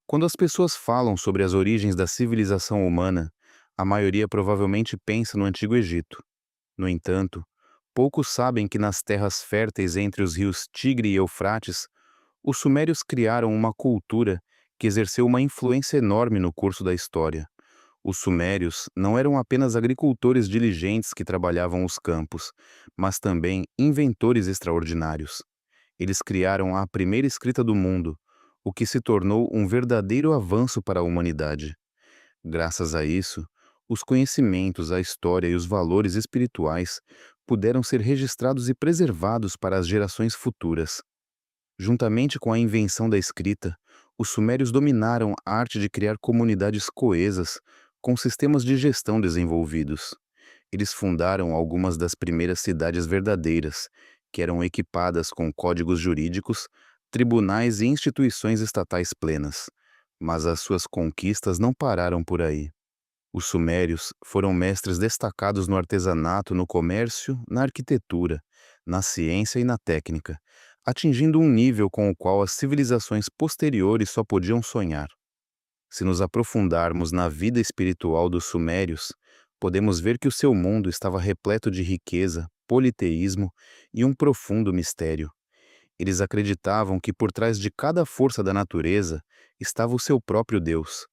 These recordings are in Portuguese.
Quando as pessoas falam sobre as origens da civilização humana, a maioria provavelmente pensa no Antigo Egito. No entanto, poucos sabem que nas terras férteis entre os rios Tigre e Eufrates, os sumérios criaram uma cultura que exerceu uma influência enorme no curso da história. Os sumérios não eram apenas agricultores diligentes que trabalhavam os campos, mas também inventores extraordinários. Eles criaram a primeira escrita do mundo, o que se tornou um verdadeiro avanço para a humanidade. Graças a isso, os conhecimentos, a história e os valores espirituais puderam ser registrados e preservados para as gerações futuras. Juntamente com a invenção da escrita, os sumérios dominaram a arte de criar comunidades coesas, com sistemas de gestão desenvolvidos. Eles fundaram algumas das primeiras cidades verdadeiras, que eram equipadas com códigos jurídicos, tribunais e instituições estatais plenas. Mas as suas conquistas não pararam por aí. Os sumérios foram mestres destacados no artesanato, no comércio, na arquitetura, na ciência e na técnica, atingindo um nível com o qual as civilizações posteriores só podiam sonhar. Se nos aprofundarmos na vida espiritual dos sumérios, podemos ver que o seu mundo estava repleto de riqueza, politeísmo e um profundo mistério. Eles acreditavam que por trás de cada força da natureza estava o seu próprio Deus.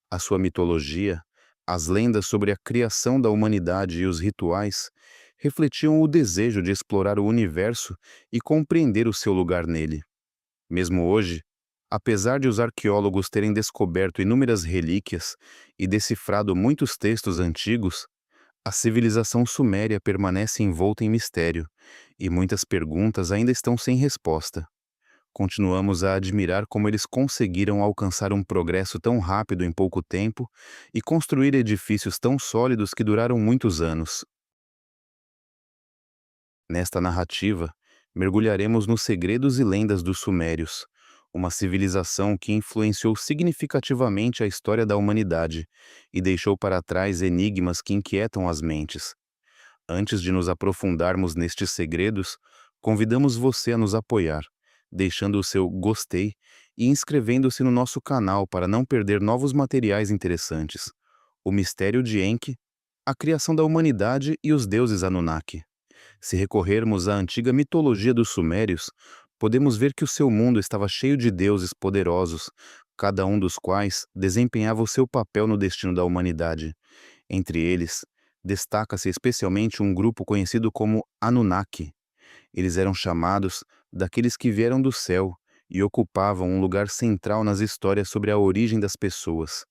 A sua mitologia, as lendas sobre a criação da humanidade e os rituais refletiam o desejo de explorar o universo e compreender o seu lugar nele. Mesmo hoje, apesar de os arqueólogos terem descoberto inúmeras relíquias e decifrado muitos textos antigos, a civilização suméria permanece envolta em mistério, e muitas perguntas ainda estão sem resposta. Continuamos a admirar como eles conseguiram alcançar um progresso tão rápido em pouco tempo e construir edifícios tão sólidos que duraram muitos anos. Nesta narrativa, mergulharemos nos segredos e lendas dos Sumérios, uma civilização que influenciou significativamente a história da humanidade e deixou para trás enigmas que inquietam as mentes. Antes de nos aprofundarmos nestes segredos, convidamos você a nos apoiar, deixando o seu gostei e inscrevendo-se no nosso canal para não perder novos materiais interessantes. O mistério de Enki, a criação da humanidade e os deuses Anunnaki. Se recorrermos à antiga mitologia dos Sumérios, podemos ver que o seu mundo estava cheio de deuses poderosos, cada um dos quais desempenhava o seu papel no destino da humanidade. Entre eles, destaca-se especialmente um grupo conhecido como Anunnaki. Eles eram chamados daqueles que vieram do céu e ocupavam um lugar central nas histórias sobre a origem das pessoas.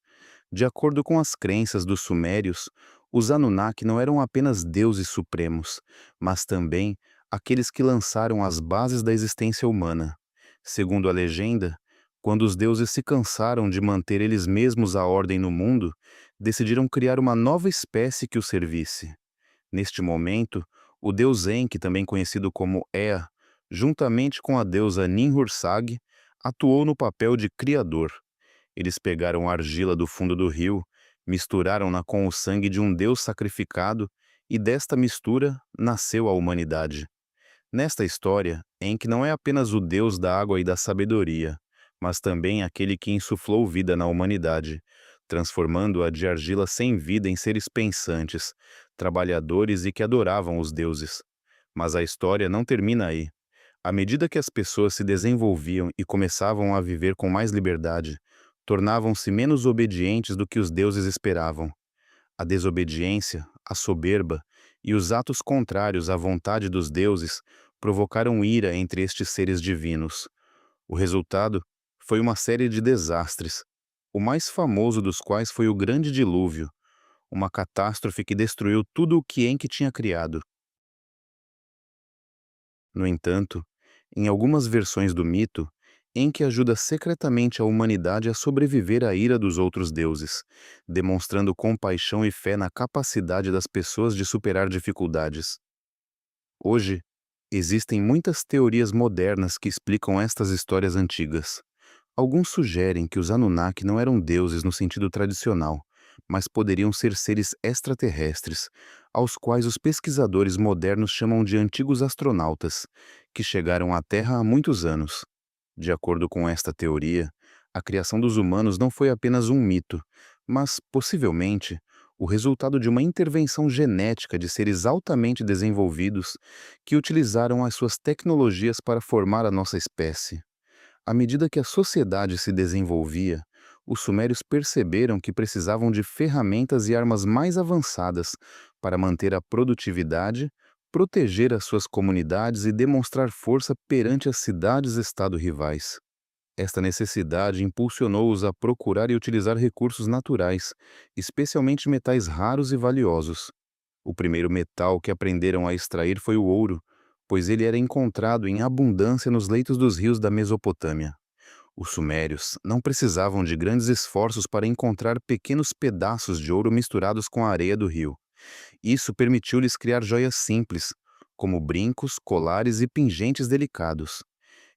De acordo com as crenças dos sumérios, os Anunnaki não eram apenas deuses supremos, mas também aqueles que lançaram as bases da existência humana. Segundo a legenda, quando os deuses se cansaram de manter eles mesmos a ordem no mundo, decidiram criar uma nova espécie que os servisse. Neste momento, o deus Enki, também conhecido como Ea, juntamente com a deusa Ninhursag, atuou no papel de criador. Eles pegaram a argila do fundo do rio, misturaram-na com o sangue de um deus sacrificado, e desta mistura nasceu a humanidade. Nesta história, Enki não é apenas o deus da água e da sabedoria, mas também aquele que insuflou vida na humanidade, transformando-a de argila sem vida em seres pensantes, trabalhadores e que adoravam os deuses. Mas a história não termina aí. À medida que as pessoas se desenvolviam e começavam a viver com mais liberdade, tornavam-se menos obedientes do que os deuses esperavam. A desobediência, a soberba e os atos contrários à vontade dos deuses provocaram ira entre estes seres divinos. O resultado foi uma série de desastres, o mais famoso dos quais foi o Grande Dilúvio, uma catástrofe que destruiu tudo o que Enki tinha criado. No entanto, em algumas versões do mito, Enki ajuda secretamente a humanidade a sobreviver à ira dos outros deuses, demonstrando compaixão e fé na capacidade das pessoas de superar dificuldades. Hoje, existem muitas teorias modernas que explicam estas histórias antigas. Alguns sugerem que os Anunnaki não eram deuses no sentido tradicional, mas poderiam ser seres extraterrestres, aos quais os pesquisadores modernos chamam de antigos astronautas, que chegaram à Terra há muitos anos. De acordo com esta teoria, A criação dos humanos não foi apenas um mito, mas, possivelmente, o resultado de uma intervenção genética de seres altamente desenvolvidos que utilizaram as suas tecnologias para formar a nossa espécie. À medida que a sociedade se desenvolvia, os sumérios perceberam que precisavam de ferramentas e armas mais avançadas para manter a produtividade, proteger as suas comunidades e demonstrar força perante as cidades-estado rivais. Esta necessidade impulsionou-os a procurar e utilizar recursos naturais, especialmente metais raros e valiosos. O primeiro metal que aprenderam a extrair foi o ouro, pois ele era encontrado em abundância nos leitos dos rios da Mesopotâmia. Os sumérios não precisavam de grandes esforços para encontrar pequenos pedaços de ouro misturados com a areia do rio. Isso permitiu-lhes criar joias simples, como brincos, colares e pingentes delicados.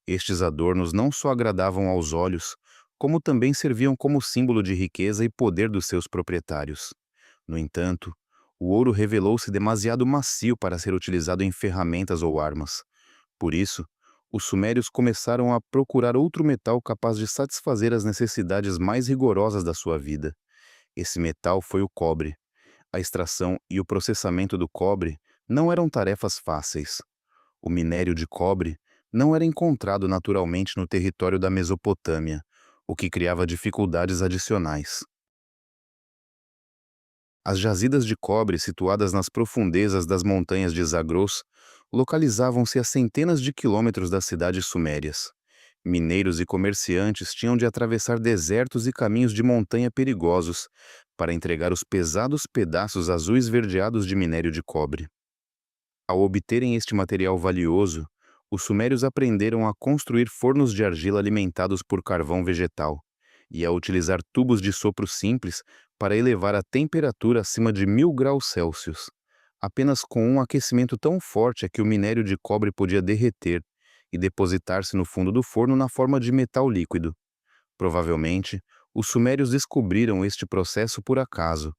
Estes adornos não só agradavam aos olhos, como também serviam como símbolo de riqueza e poder dos seus proprietários. No entanto, o ouro revelou-se demasiado macio para ser utilizado em ferramentas ou armas. Por isso, os sumérios começaram a procurar outro metal capaz de satisfazer as necessidades mais rigorosas da sua vida. Esse metal foi o cobre. A extração e o processamento do cobre não eram tarefas fáceis. O minério de cobre não era encontrado naturalmente no território da Mesopotâmia, o que criava dificuldades adicionais. As jazidas de cobre situadas nas profundezas das montanhas de Zagros localizavam-se a centenas de quilômetros das cidades sumérias. Mineiros e comerciantes tinham de atravessar desertos e caminhos de montanha perigosos para entregar os pesados pedaços azul esverdeados de minério de cobre. Ao obterem este material valioso, os sumérios aprenderam a construir fornos de argila alimentados por carvão vegetal e a utilizar tubos de sopro simples para elevar a temperatura acima de 1000 graus Celsius. Apenas com um aquecimento tão forte é que o minério de cobre podia derreter e depositar-se no fundo do forno na forma de metal líquido. Provavelmente, os sumérios descobriram este processo por acaso,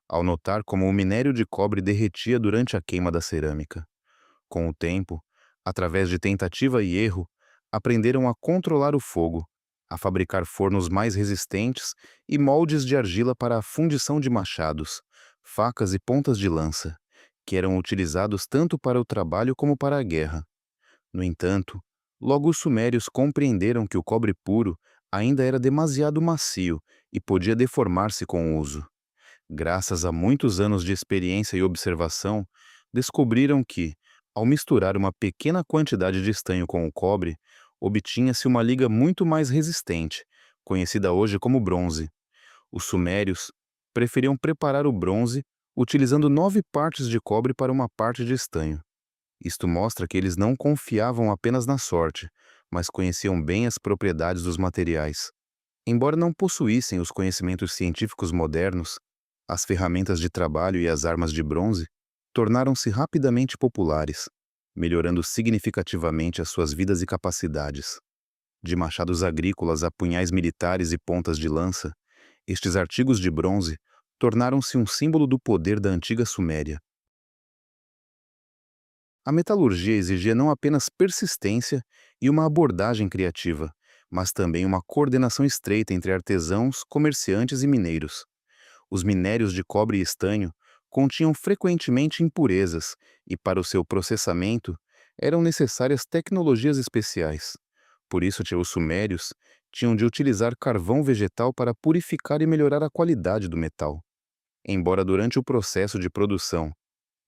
ao notar como o minério de cobre derretia durante a queima da cerâmica. Com o tempo, através de tentativa e erro, aprenderam a controlar o fogo, a fabricar fornos mais resistentes e moldes de argila para a fundição de machados, facas e pontas de lança, que eram utilizados tanto para o trabalho como para a guerra. No entanto, logo os sumérios compreenderam que o cobre puro ainda era demasiado macio e podia deformar-se com o uso. Graças a muitos anos de experiência e observação, descobriram que, ao misturar uma pequena quantidade de estanho com o cobre, obtinha-se uma liga muito mais resistente, conhecida hoje como bronze. Os sumérios preferiam preparar o bronze utilizando 9 partes de cobre para uma parte de estanho. Isto mostra que eles não confiavam apenas na sorte, mas conheciam bem as propriedades dos materiais. Embora não possuíssem os conhecimentos científicos modernos, as ferramentas de trabalho e as armas de bronze tornaram-se rapidamente populares, melhorando significativamente as suas vidas e capacidades. De machados agrícolas a punhais militares e pontas de lança, estes artigos de bronze tornaram-se um símbolo do poder da antiga Suméria. A metalurgia exigia não apenas persistência e uma abordagem criativa, mas também uma coordenação estreita entre artesãos, comerciantes e mineiros. Os minérios de cobre e estanho continham frequentemente impurezas e, para o seu processamento, eram necessárias tecnologias especiais. Por isso, os sumérios tinham de utilizar carvão vegetal para purificar e melhorar a qualidade do metal. Embora durante o processo de produção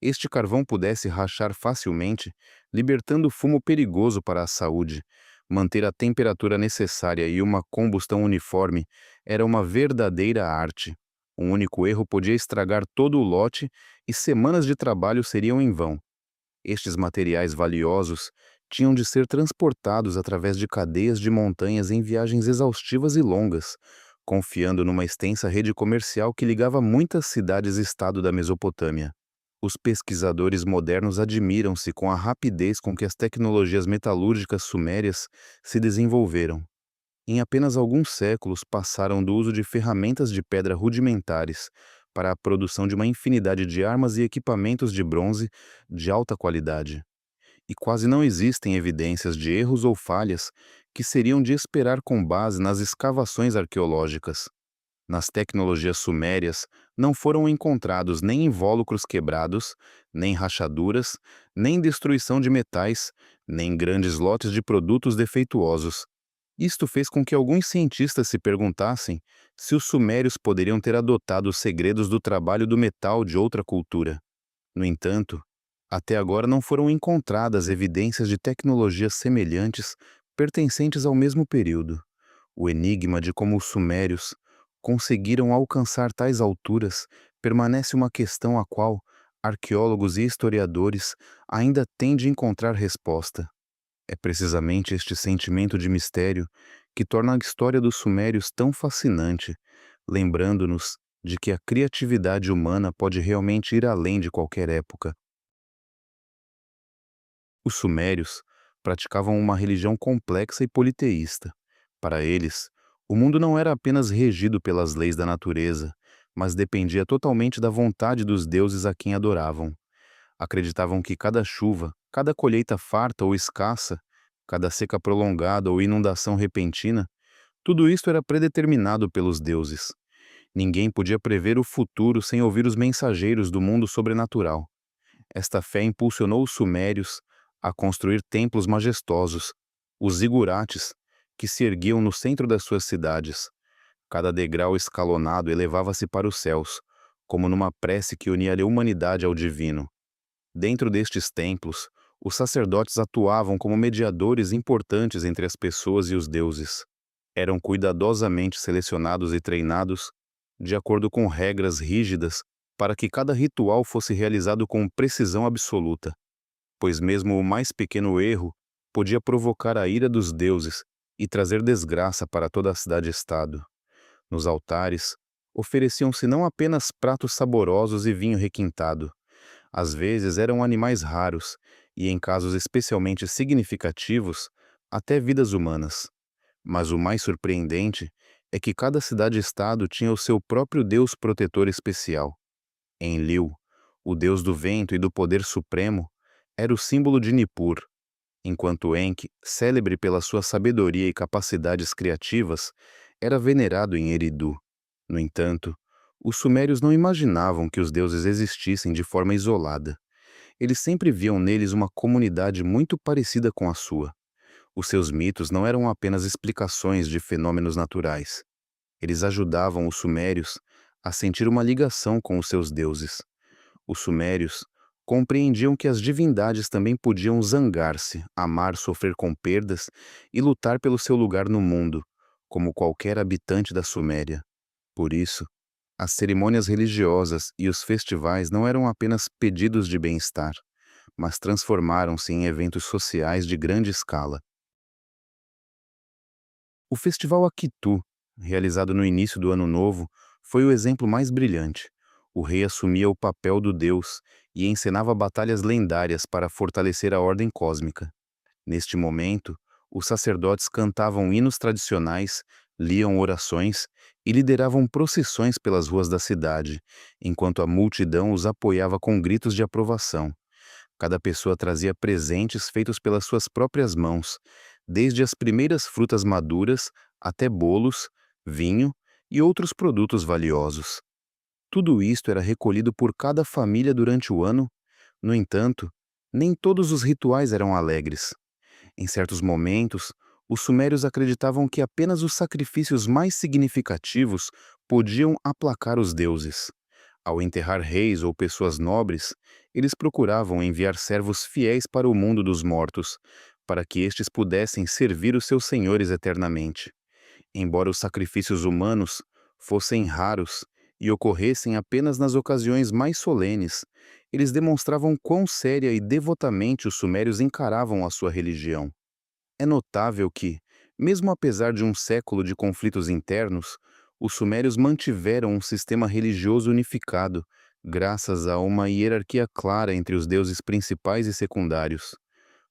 este carvão pudesse rachar facilmente, libertando fumo perigoso para a saúde, manter a temperatura necessária e uma combustão uniforme era uma verdadeira arte. Um único erro podia estragar todo o lote e semanas de trabalho seriam em vão. Estes materiais valiosos tinham de ser transportados através de cadeias de montanhas em viagens exaustivas e longas, confiando numa extensa rede comercial que ligava muitas cidades-estado da Mesopotâmia. Os pesquisadores modernos admiram-se com a rapidez com que as tecnologias metalúrgicas sumérias se desenvolveram. Em apenas alguns séculos passaram do uso de ferramentas de pedra rudimentares para a produção de uma infinidade de armas e equipamentos de bronze de alta qualidade. e quase não existem evidências de erros ou falhas que seriam de esperar com base nas escavações arqueológicas. Nas tecnologias sumérias, não foram encontrados nem invólucros quebrados, nem rachaduras, nem destruição de metais, nem grandes lotes de produtos defeituosos. Isto fez com que alguns cientistas se perguntassem se os sumérios poderiam ter adotado os segredos do trabalho do metal de outra cultura. No entanto, até agora não foram encontradas evidências de tecnologias semelhantes pertencentes ao mesmo período. O enigma de como os sumérios conseguiram alcançar tais alturas permanece uma questão a qual arqueólogos e historiadores ainda têm de encontrar resposta. É precisamente este sentimento de mistério que torna a história dos sumérios tão fascinante, lembrando-nos de que a criatividade humana pode realmente ir além de qualquer época. Os sumérios praticavam uma religião complexa e politeísta. Para eles, o mundo não era apenas regido pelas leis da natureza, mas dependia totalmente da vontade dos deuses a quem adoravam. Acreditavam que cada chuva, cada colheita farta ou escassa, cada seca prolongada ou inundação repentina, tudo isto era predeterminado pelos deuses. Ninguém podia prever o futuro sem ouvir os mensageiros do mundo sobrenatural. Esta fé impulsionou os sumérios a construir templos majestosos, os zigurates, que se erguiam no centro das suas cidades. Cada degrau escalonado elevava-se para os céus, como numa prece que unia a humanidade ao divino. Dentro destes templos, os sacerdotes atuavam como mediadores importantes entre as pessoas e os deuses. Eram cuidadosamente selecionados e treinados, de acordo com regras rígidas, para que cada ritual fosse realizado com precisão absoluta, pois mesmo o mais pequeno erro podia provocar a ira dos deuses e trazer desgraça para toda a cidade-estado. Nos altares, ofereciam-se não apenas pratos saborosos e vinho requintado. Às vezes eram animais raros e, em casos especialmente significativos, até vidas humanas. Mas o mais surpreendente é que cada cidade-estado tinha o seu próprio deus protetor especial. Enlil, o deus do vento e do poder supremo, era o símbolo de Nippur, enquanto Enki, célebre pela sua sabedoria e capacidades criativas, era venerado em Eridu. No entanto, os sumérios não imaginavam que os deuses existissem de forma isolada. Eles sempre viam neles uma comunidade muito parecida com a sua. Os seus mitos não eram apenas explicações de fenômenos naturais. Eles ajudavam os sumérios a sentir uma ligação com os seus deuses. Os sumérios compreendiam que as divindades também podiam zangar-se, amar sofrer com perdas e lutar pelo seu lugar no mundo, como qualquer habitante da Suméria. Por isso, as cerimônias religiosas e os festivais não eram apenas pedidos de bem-estar, mas transformaram-se em eventos sociais de grande escala. O Festival Akitu, realizado no início do Ano Novo, foi o exemplo mais brilhante. O rei assumia o papel do deus e encenava batalhas lendárias para fortalecer a ordem cósmica. Neste momento, os sacerdotes cantavam hinos tradicionais, liam orações e lideravam procissões pelas ruas da cidade, enquanto a multidão os apoiava com gritos de aprovação. Cada pessoa trazia presentes feitos pelas suas próprias mãos, desde as primeiras frutas maduras até bolos, vinho e outros produtos valiosos. Tudo isto era recolhido por cada família durante o ano. No entanto, nem todos os rituais eram alegres. Em certos momentos, os sumérios acreditavam que apenas os sacrifícios mais significativos podiam aplacar os deuses. Ao enterrar reis ou pessoas nobres, eles procuravam enviar servos fiéis para o mundo dos mortos, para que estes pudessem servir os seus senhores eternamente. Embora os sacrifícios humanos fossem raros e ocorressem apenas nas ocasiões mais solenes, eles demonstravam quão séria e devotamente os sumérios encaravam a sua religião. É notável que, mesmo apesar de um século de conflitos internos, os sumérios mantiveram um sistema religioso unificado, graças a uma hierarquia clara entre os deuses principais e secundários.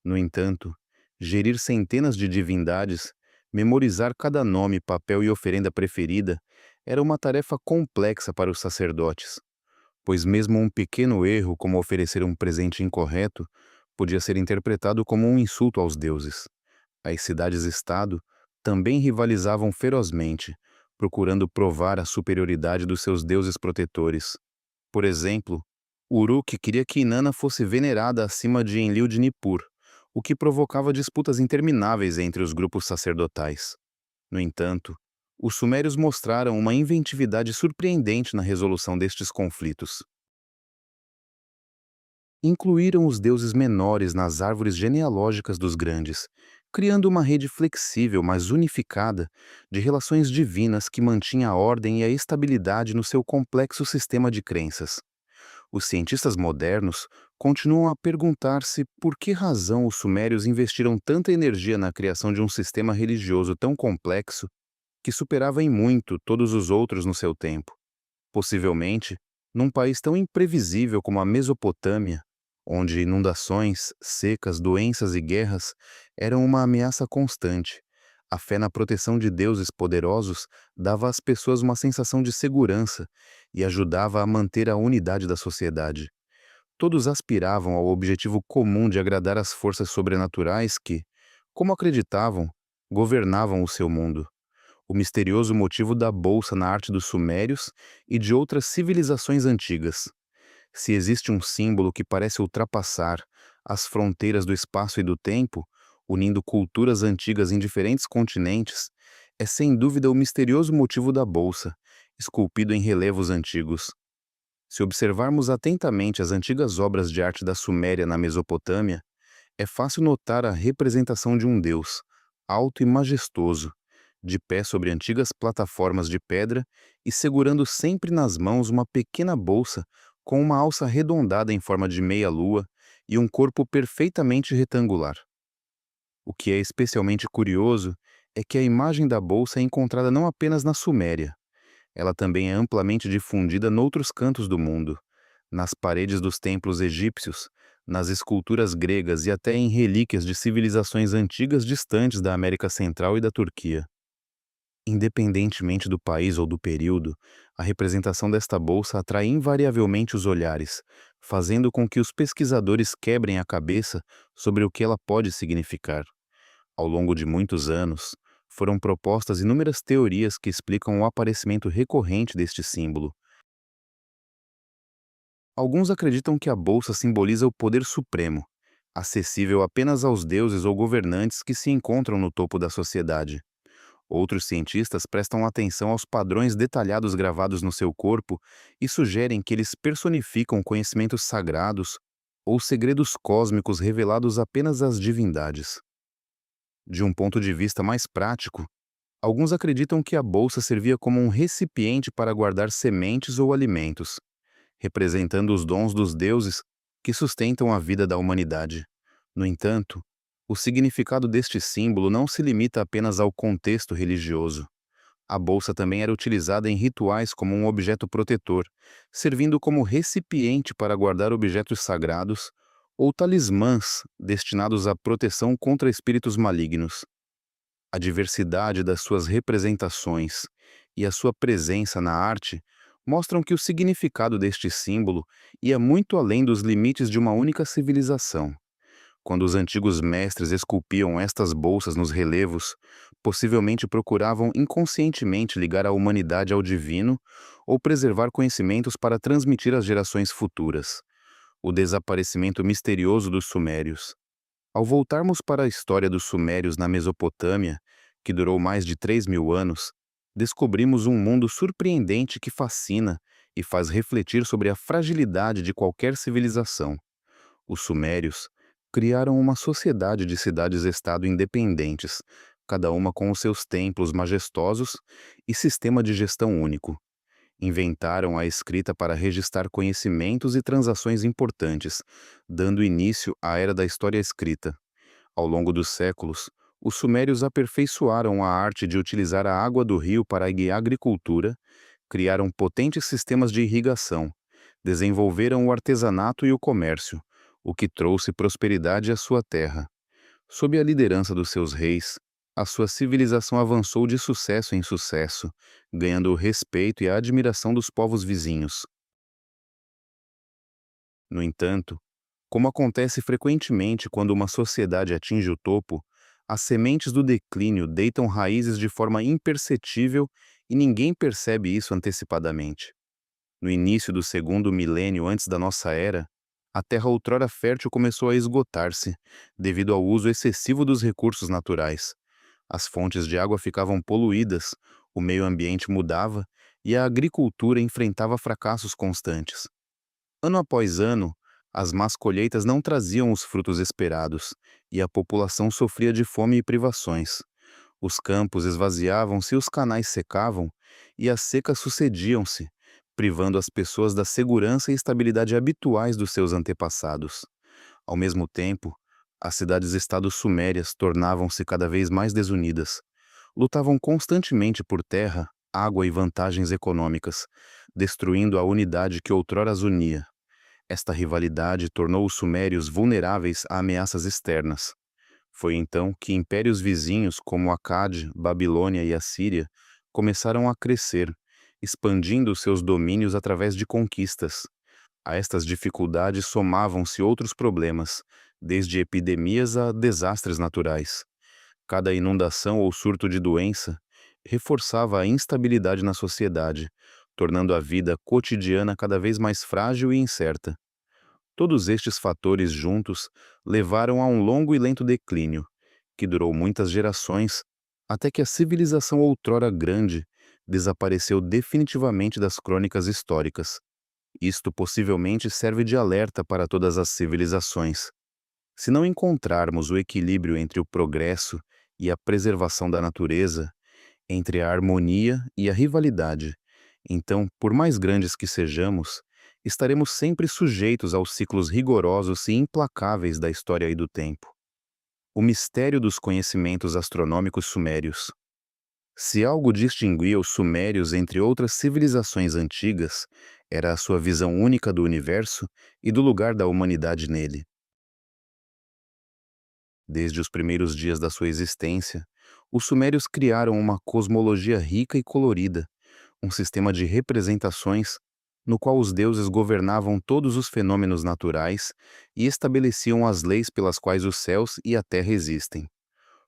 No entanto, gerir centenas de divindades, memorizar cada nome, papel e oferenda preferida, era uma tarefa complexa para os sacerdotes, pois mesmo um pequeno erro, como oferecer um presente incorreto, podia ser interpretado como um insulto aos deuses. As cidades-estado também rivalizavam ferozmente, procurando provar a superioridade dos seus deuses protetores. Por exemplo, Uruk queria que Inanna fosse venerada acima de Enlil de Nippur, o que provocava disputas intermináveis entre os grupos sacerdotais. No entanto, os sumérios mostraram uma inventividade surpreendente na resolução destes conflitos. Incluíram os deuses menores nas árvores genealógicas dos grandes, criando uma rede flexível, mas unificada, de relações divinas que mantinha a ordem e a estabilidade no seu complexo sistema de crenças. Os cientistas modernos continuam a perguntar-se por que razão os sumérios investiram tanta energia na criação de um sistema religioso tão complexo que superava em muito todos os outros no seu tempo. Possivelmente, num país tão imprevisível como a Mesopotâmia, onde inundações, secas, doenças e guerras eram uma ameaça constante, a fé na proteção de deuses poderosos dava às pessoas uma sensação de segurança e ajudava a manter a unidade da sociedade. Todos aspiravam ao objetivo comum de agradar às forças sobrenaturais que, como acreditavam, governavam o seu mundo. O misterioso motivo da bolsa na arte dos sumérios e de outras civilizações antigas. Se existe um símbolo que parece ultrapassar as fronteiras do espaço e do tempo, unindo culturas antigas em diferentes continentes, é sem dúvida o misterioso motivo da bolsa, esculpido em relevos antigos. Se observarmos atentamente as antigas obras de arte da Suméria na Mesopotâmia, é fácil notar a representação de um deus, alto e majestoso, de pé sobre antigas plataformas de pedra e segurando sempre nas mãos uma pequena bolsa com uma alça arredondada em forma de meia-lua e um corpo perfeitamente retangular. O que é especialmente curioso é que a imagem da bolsa é encontrada não apenas na Suméria. Ela também é amplamente difundida noutros cantos do mundo, nas paredes dos templos egípcios, nas esculturas gregas e até em relíquias de civilizações antigas distantes da América Central e da Turquia. Independentemente do país ou do período, a representação desta bolsa atrai invariavelmente os olhares, fazendo com que os pesquisadores quebrem a cabeça sobre o que ela pode significar. Ao longo de muitos anos, foram propostas inúmeras teorias que explicam o aparecimento recorrente deste símbolo. Alguns acreditam que a bolsa simboliza o poder supremo, acessível apenas aos deuses ou governantes que se encontram no topo da sociedade. Outros cientistas prestam atenção aos padrões detalhados gravados no seu corpo e sugerem que eles personificam conhecimentos sagrados ou segredos cósmicos revelados apenas às divindades. De um ponto de vista mais prático, alguns acreditam que a bolsa servia como um recipiente para guardar sementes ou alimentos, representando os dons dos deuses que sustentam a vida da humanidade. No entanto, o significado deste símbolo não se limita apenas ao contexto religioso. A bolsa também era utilizada em rituais como um objeto protetor, servindo como recipiente para guardar objetos sagrados ou talismãs destinados à proteção contra espíritos malignos. A diversidade das suas representações e a sua presença na arte mostram que o significado deste símbolo ia muito além dos limites de uma única civilização. Quando os antigos mestres esculpiam estas bolsas nos relevos, possivelmente procuravam inconscientemente ligar a humanidade ao divino ou preservar conhecimentos para transmitir às gerações futuras. O desaparecimento misterioso dos Sumérios. Ao voltarmos para a história dos Sumérios na Mesopotâmia, que durou mais de 3.000 anos, descobrimos um mundo surpreendente que fascina e faz refletir sobre a fragilidade de qualquer civilização. Os Sumérios criaram uma sociedade de cidades-estado independentes, cada uma com os seus templos majestosos e sistema de gestão único. Inventaram a escrita para registrar conhecimentos e transações importantes, dando início à era da história escrita. Ao longo dos séculos, os sumérios aperfeiçoaram a arte de utilizar a água do rio para guiar a agricultura, criaram potentes sistemas de irrigação, desenvolveram o artesanato e o comércio, o que trouxe prosperidade à sua terra. Sob a liderança dos seus reis, a sua civilização avançou de sucesso em sucesso, ganhando o respeito e a admiração dos povos vizinhos. No entanto, Como acontece frequentemente quando uma sociedade atinge o topo, as sementes do declínio deitam raízes de forma imperceptível e ninguém percebe isso antecipadamente. No início do segundo milênio antes da nossa era, a terra outrora fértil começou a esgotar-se, devido ao uso excessivo dos recursos naturais. As fontes de água ficavam poluídas, o meio ambiente mudava e a agricultura enfrentava fracassos constantes. Ano após ano, as más colheitas não traziam os frutos esperados e a população sofria de fome e privações. Os campos esvaziavam-se e os canais secavam, e as secas sucediam-se, privando as pessoas da segurança e estabilidade habituais dos seus antepassados. Ao mesmo tempo, as cidades-estados sumérias tornavam-se cada vez mais desunidas. Lutavam constantemente por terra, água e vantagens econômicas, destruindo a unidade que outrora as unia. Esta rivalidade tornou os sumérios vulneráveis a ameaças externas. Foi então que impérios vizinhos como Acade, Babilônia e Assíria começaram a crescer, expandindo seus domínios através de conquistas. A estas dificuldades somavam-se outros problemas, desde epidemias a desastres naturais. Cada inundação ou surto de doença reforçava a instabilidade na sociedade, tornando a vida cotidiana cada vez mais frágil e incerta. Todos estes fatores juntos levaram a um longo e lento declínio, que durou muitas gerações, até que a civilização outrora grande desapareceu definitivamente das crônicas históricas. Isto possivelmente serve de alerta para todas as civilizações. Se não encontrarmos o equilíbrio entre o progresso e a preservação da natureza, entre a harmonia e a rivalidade, então, por mais grandes que sejamos, estaremos sempre sujeitos aos ciclos rigorosos e implacáveis da história e do tempo. O mistério dos conhecimentos astronômicos sumérios. Se algo distinguia os sumérios entre outras civilizações antigas, era a sua visão única do universo e do lugar da humanidade nele. Desde os primeiros dias da sua existência, os sumérios criaram uma cosmologia rica e colorida, um sistema de representações no qual os deuses governavam todos os fenômenos naturais e estabeleciam as leis pelas quais os céus e a terra existem.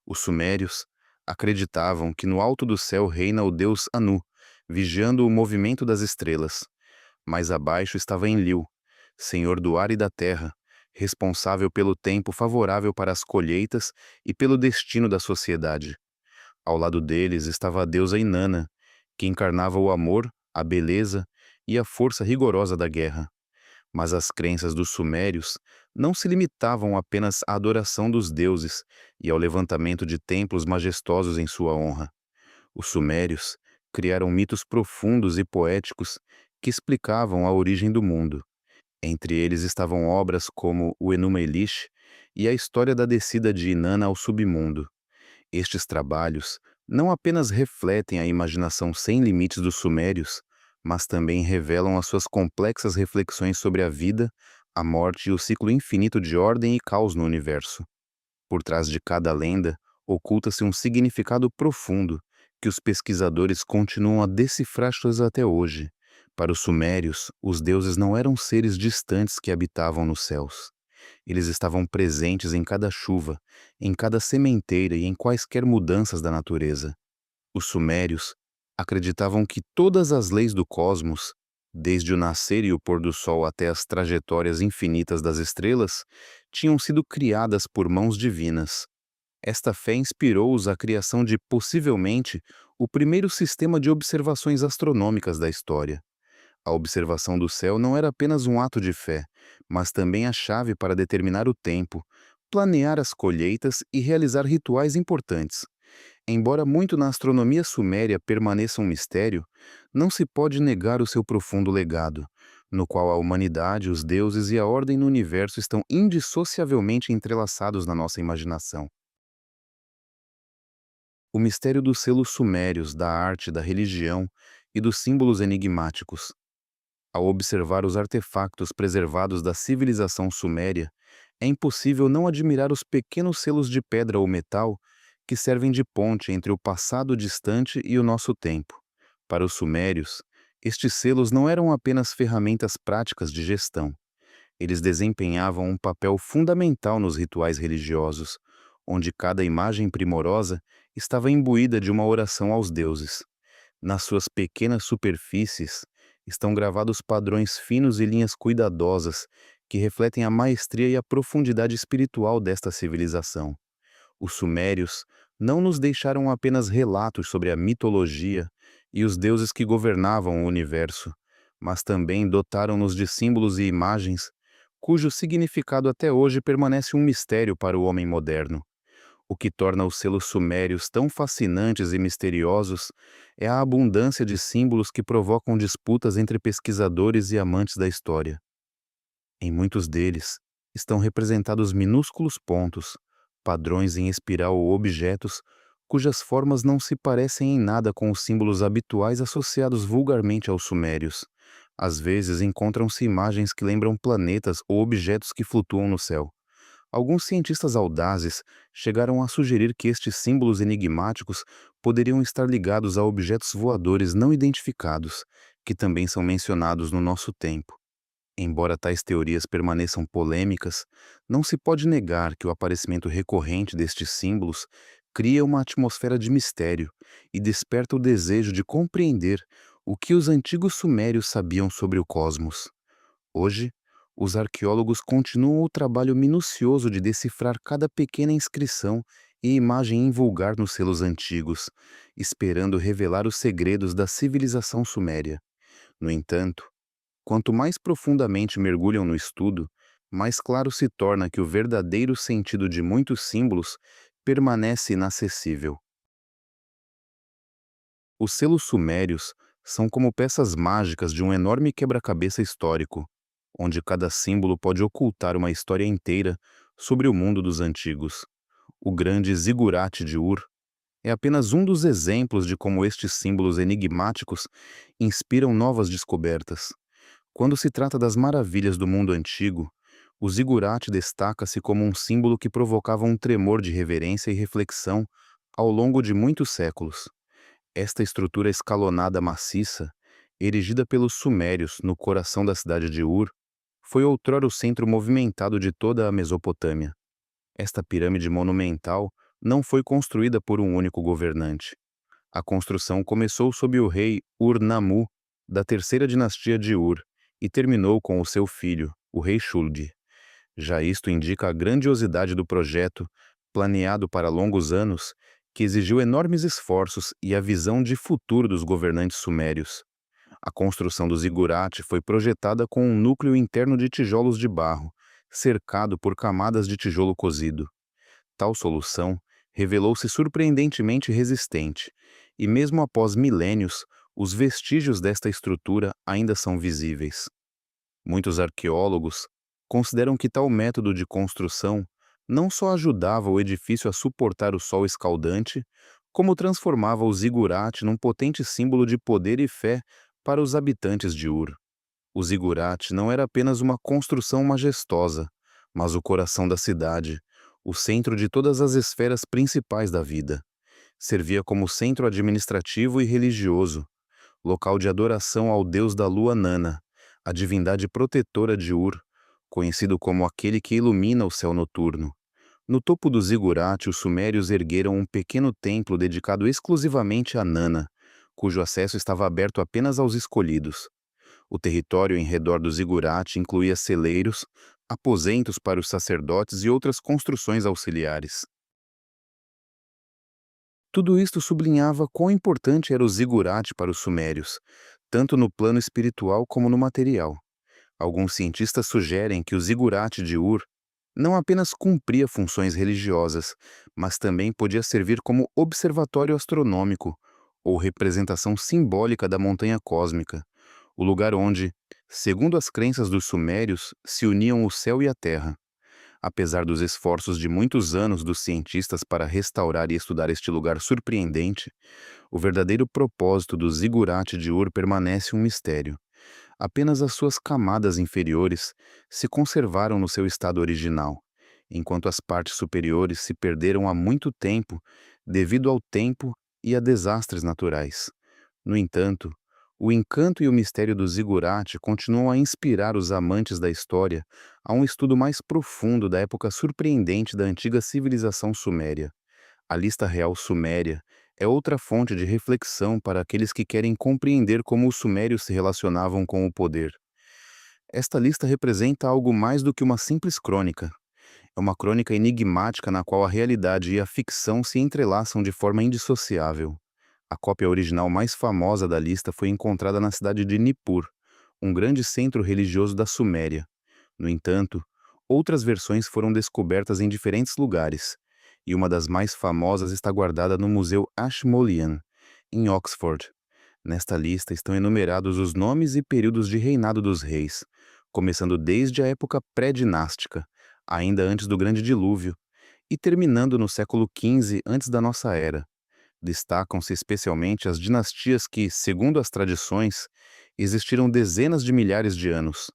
Os sumérios acreditavam que no alto do céu reina o deus Anu, vigiando o movimento das estrelas. Mais abaixo estava Enlil, senhor do ar e da terra, responsável pelo tempo favorável para as colheitas e pelo destino da sociedade. Ao lado deles estava a deusa Inanna, que encarnava o amor, a beleza e a força rigorosa da guerra. Mas as crenças dos sumérios não se limitavam apenas à adoração dos deuses e ao levantamento de templos majestosos em sua honra. Os sumérios criaram mitos profundos e poéticos que explicavam a origem do mundo. Entre eles estavam obras como o Enuma Elish e a história da descida de Inanna ao submundo. Estes trabalhos não apenas refletem a imaginação sem limites dos sumérios, mas também revelam as suas complexas reflexões sobre a vida, a morte e o ciclo infinito de ordem e caos no universo. Por trás de cada lenda, oculta-se um significado profundo que os pesquisadores continuam a decifrar até hoje. Para os sumérios, os deuses não eram seres distantes que habitavam nos céus. Eles estavam presentes em cada chuva, em cada sementeira e em quaisquer mudanças da natureza. Os sumérios acreditavam que todas as leis do cosmos, desde o nascer e o pôr do sol até as trajetórias infinitas das estrelas, tinham sido criadas por mãos divinas. Esta fé inspirou-os à criação de, possivelmente, o primeiro sistema de observações astronômicas da história. A observação do céu não era apenas um ato de fé, mas também a chave para determinar o tempo, planear as colheitas e realizar rituais importantes. Embora muito na astronomia suméria permaneça um mistério, não se pode negar o seu profundo legado, no qual a humanidade, os deuses e a ordem no universo estão indissociavelmente entrelaçados na nossa imaginação. O mistério dos selos sumérios, da arte, da religião e dos símbolos enigmáticos. Ao observar os artefactos preservados da civilização suméria, é impossível não admirar os pequenos selos de pedra ou metal que servem de ponte entre o passado distante e o nosso tempo. Para os sumérios, estes selos não eram apenas ferramentas práticas de gestão. Eles desempenhavam um papel fundamental nos rituais religiosos, onde cada imagem primorosa estava imbuída de uma oração aos deuses. Nas suas pequenas superfícies estão gravados padrões finos e linhas cuidadosas que refletem a maestria e a profundidade espiritual desta civilização. Os sumérios não nos deixaram apenas relatos sobre a mitologia e os deuses que governavam o universo, mas também dotaram-nos de símbolos e imagens cujo significado até hoje permanece um mistério para o homem moderno. O que torna os selos sumérios tão fascinantes e misteriosos é a abundância de símbolos que provocam disputas entre pesquisadores e amantes da história. Em muitos deles, estão representados minúsculos pontos, padrões em espiral ou objetos cujas formas não se parecem em nada com os símbolos habituais associados vulgarmente aos sumérios. Às vezes encontram-se imagens que lembram planetas ou objetos que flutuam no céu. Alguns cientistas audazes chegaram a sugerir que estes símbolos enigmáticos poderiam estar ligados a objetos voadores não identificados, que também são mencionados no nosso tempo. Embora tais teorias permaneçam polêmicas, não se pode negar que o aparecimento recorrente destes símbolos cria uma atmosfera de mistério e desperta o desejo de compreender o que os antigos sumérios sabiam sobre o cosmos. Hoje, os arqueólogos continuam o trabalho minucioso de decifrar cada pequena inscrição e imagem invulgar nos selos antigos, esperando revelar os segredos da civilização suméria. No entanto, quanto mais profundamente mergulham no estudo, mais claro se torna que o verdadeiro sentido de muitos símbolos permanece inacessível. Os selos sumérios são como peças mágicas de um enorme quebra-cabeça histórico, onde cada símbolo pode ocultar uma história inteira sobre o mundo dos antigos. O grande zigurate de Ur é apenas um dos exemplos de como estes símbolos enigmáticos inspiram novas descobertas. Quando se trata das maravilhas do mundo antigo, o zigurate destaca-se como um símbolo que provocava um tremor de reverência e reflexão ao longo de muitos séculos. Esta estrutura escalonada maciça, erigida pelos sumérios no coração da cidade de Ur, foi outrora o centro movimentado de toda a Mesopotâmia. Esta pirâmide monumental não foi construída por um único governante. A construção começou sob o rei Ur-Nammu, da terceira dinastia de Ur, e terminou com o seu filho, o rei Shulgi. Já isto indica a grandiosidade do projeto, planeado para longos anos, que exigiu enormes esforços e a visão de futuro dos governantes sumérios. A construção do zigurate foi projetada com um núcleo interno de tijolos de barro, cercado por camadas de tijolo cozido. Tal solução revelou-se surpreendentemente resistente, e mesmo após milênios, os vestígios desta estrutura ainda são visíveis. Muitos arqueólogos consideram que tal método de construção não só ajudava o edifício a suportar o sol escaldante, como transformava o zigurate num potente símbolo de poder e fé para os habitantes de Ur. O zigurate não era apenas uma construção majestosa, mas o coração da cidade, o centro de todas as esferas principais da vida. Servia como centro administrativo e religioso, local de adoração ao deus da lua Nana, a divindade protetora de Ur, conhecido como aquele que ilumina o céu noturno. No topo do zigurate, os sumérios ergueram um pequeno templo dedicado exclusivamente a Nana, cujo acesso estava aberto apenas aos escolhidos. O território em redor do zigurate incluía celeiros, aposentos para os sacerdotes e outras construções auxiliares. Tudo isto sublinhava quão importante era o zigurate para os sumérios, tanto no plano espiritual como no material. Alguns cientistas sugerem que o zigurate de Ur não apenas cumpria funções religiosas, mas também podia servir como observatório astronômico ou representação simbólica da montanha cósmica, o lugar onde, segundo as crenças dos sumérios, se uniam o céu e a terra. Apesar dos esforços de muitos anos dos cientistas para restaurar e estudar este lugar surpreendente, o verdadeiro propósito do zigurate de Ur permanece um mistério. Apenas as suas camadas inferiores se conservaram no seu estado original, enquanto as partes superiores se perderam há muito tempo devido ao tempo e a desastres naturais. No entanto, O encanto e o mistério do zigurate continuam a inspirar os amantes da história a um estudo mais profundo da época surpreendente da antiga civilização suméria. A lista real suméria é outra fonte de reflexão para aqueles que querem compreender como os sumérios se relacionavam com o poder. Esta lista representa algo mais do que uma simples crônica. É uma crônica enigmática na qual a realidade e a ficção se entrelaçam de forma indissociável. A cópia original mais famosa da lista foi encontrada na cidade de Nippur, um grande centro religioso da Suméria. No entanto, outras versões foram descobertas em diferentes lugares, e uma das mais famosas está guardada no Museu Ashmolean, em Oxford. Nesta lista estão enumerados os nomes e períodos de reinado dos reis, começando desde a época pré-dinástica, ainda antes do Grande Dilúvio, e terminando no século XV antes da nossa era. Destacam-se especialmente as dinastias que, segundo as tradições, existiram dezenas de milhares de anos.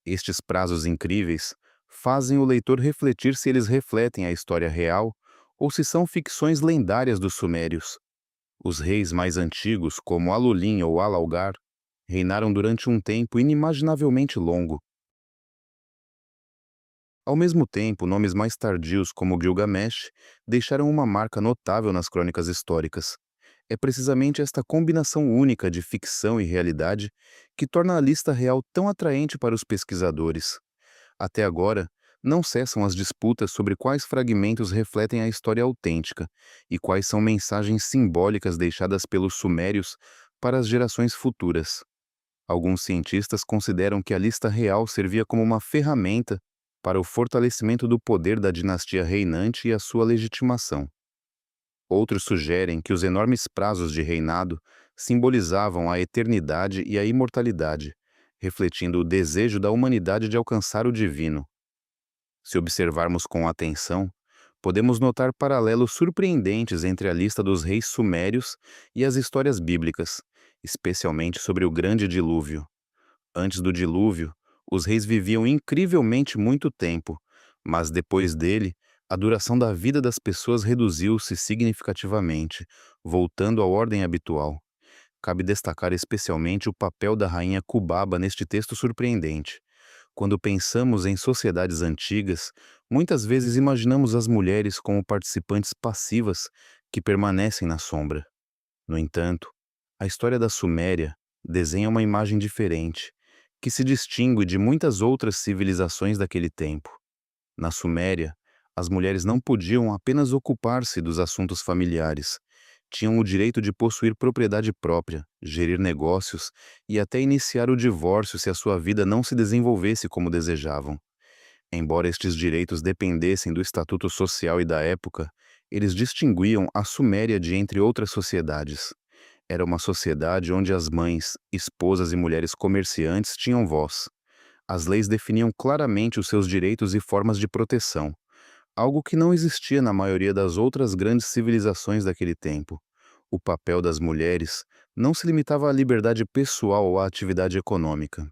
Estes prazos incríveis fazem o leitor refletir se eles refletem a história real ou se são ficções lendárias dos sumérios. Os reis mais antigos, como Alulin ou Alalgar, reinaram durante um tempo inimaginavelmente longo. Ao mesmo tempo, nomes mais tardios, como Gilgamesh, deixaram uma marca notável nas crônicas históricas. É precisamente esta combinação única de ficção e realidade que torna a lista real tão atraente para os pesquisadores. Até agora, não cessam as disputas sobre quais fragmentos refletem a história autêntica e quais são mensagens simbólicas deixadas pelos sumérios para as gerações futuras. Alguns cientistas consideram que a lista real servia como uma ferramenta para o fortalecimento do poder da dinastia reinante e a sua legitimação. Outros sugerem que os enormes prazos de reinado simbolizavam a eternidade e a imortalidade, refletindo o desejo da humanidade de alcançar o divino. Se observarmos com atenção, podemos notar paralelos surpreendentes entre a lista dos reis sumérios e as histórias bíblicas, especialmente sobre o Grande Dilúvio. Antes do dilúvio, os reis viviam incrivelmente muito tempo, mas depois dele, a duração da vida das pessoas reduziu-se significativamente, voltando à ordem habitual. Cabe destacar especialmente o papel da rainha Cubaba neste texto surpreendente. Quando pensamos em sociedades antigas, muitas vezes imaginamos as mulheres como participantes passivas que permanecem na sombra. No entanto, a história da Suméria desenha uma imagem diferente, que se distingue de muitas outras civilizações daquele tempo. Na Suméria, as mulheres não podiam apenas ocupar-se dos assuntos familiares. Tinham o direito de possuir propriedade própria, gerir negócios e até iniciar o divórcio se a sua vida não se desenvolvesse como desejavam. Embora estes direitos dependessem do estatuto social e da época, eles distinguiam a Suméria de entre outras sociedades. Era uma sociedade onde as mães, esposas e mulheres comerciantes tinham voz. As leis definiam claramente os seus direitos e formas de proteção, algo que não existia na maioria das outras grandes civilizações daquele tempo. O papel das mulheres não se limitava à liberdade pessoal ou à atividade econômica.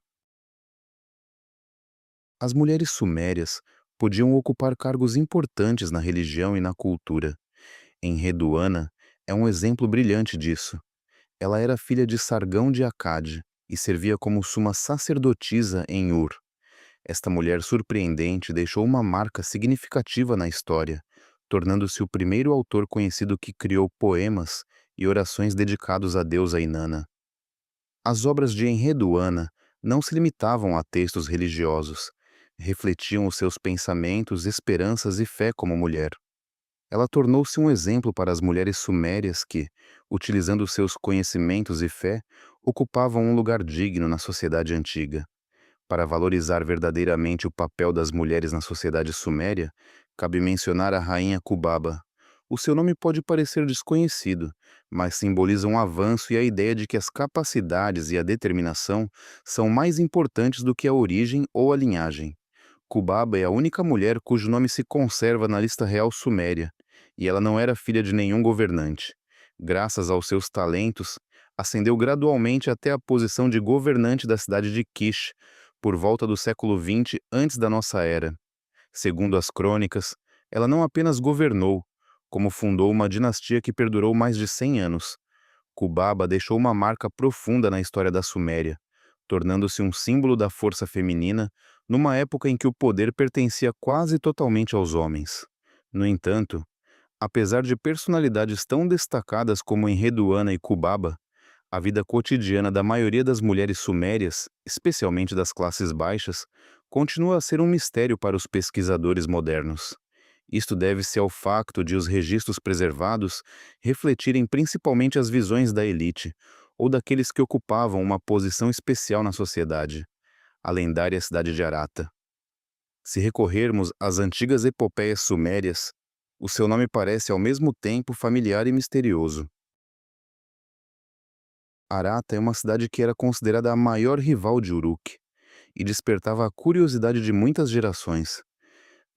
As mulheres sumérias podiam ocupar cargos importantes na religião e na cultura. Enreduana é um exemplo brilhante disso. Ela era filha de Sargão de Akkad e servia como suma sacerdotisa em Ur. Esta mulher surpreendente deixou uma marca significativa na história, tornando-se o primeiro autor conhecido que criou poemas e orações dedicados à deusa Inanna. As obras de Enreduana não se limitavam a textos religiosos, refletiam os seus pensamentos, esperanças e fé como mulher. Ela tornou-se um exemplo para as mulheres sumérias que, utilizando seus conhecimentos e fé, ocupavam um lugar digno na sociedade antiga. Para valorizar verdadeiramente o papel das mulheres na sociedade suméria, cabe mencionar a rainha Cubaba. O seu nome pode parecer desconhecido, mas simboliza um avanço e a ideia de que as capacidades e a determinação são mais importantes do que a origem ou a linhagem. Cubaba é a única mulher cujo nome se conserva na lista real suméria, e ela não era filha de nenhum governante. Graças aos seus talentos, ascendeu gradualmente até a posição de governante da cidade de Kish, por volta do século XX antes da nossa era. Segundo as crônicas, ela não apenas governou, como fundou uma dinastia que perdurou mais de 100 anos. Cubaba deixou uma marca profunda na história da Suméria, tornando-se um símbolo da força feminina numa época em que o poder pertencia quase totalmente aos homens. No entanto, apesar de personalidades tão destacadas como Enreduana e Cubaba, a vida cotidiana da maioria das mulheres sumérias, especialmente das classes baixas, continua a ser um mistério para os pesquisadores modernos. Isto deve-se ao facto de os registros preservados refletirem principalmente as visões da elite, ou daqueles que ocupavam uma posição especial na sociedade, a lendária cidade de Arata. Se recorrermos às antigas epopeias sumérias, o seu nome parece ao mesmo tempo familiar e misterioso. Arata é uma cidade que era considerada a maior rival de Uruk e despertava a curiosidade de muitas gerações.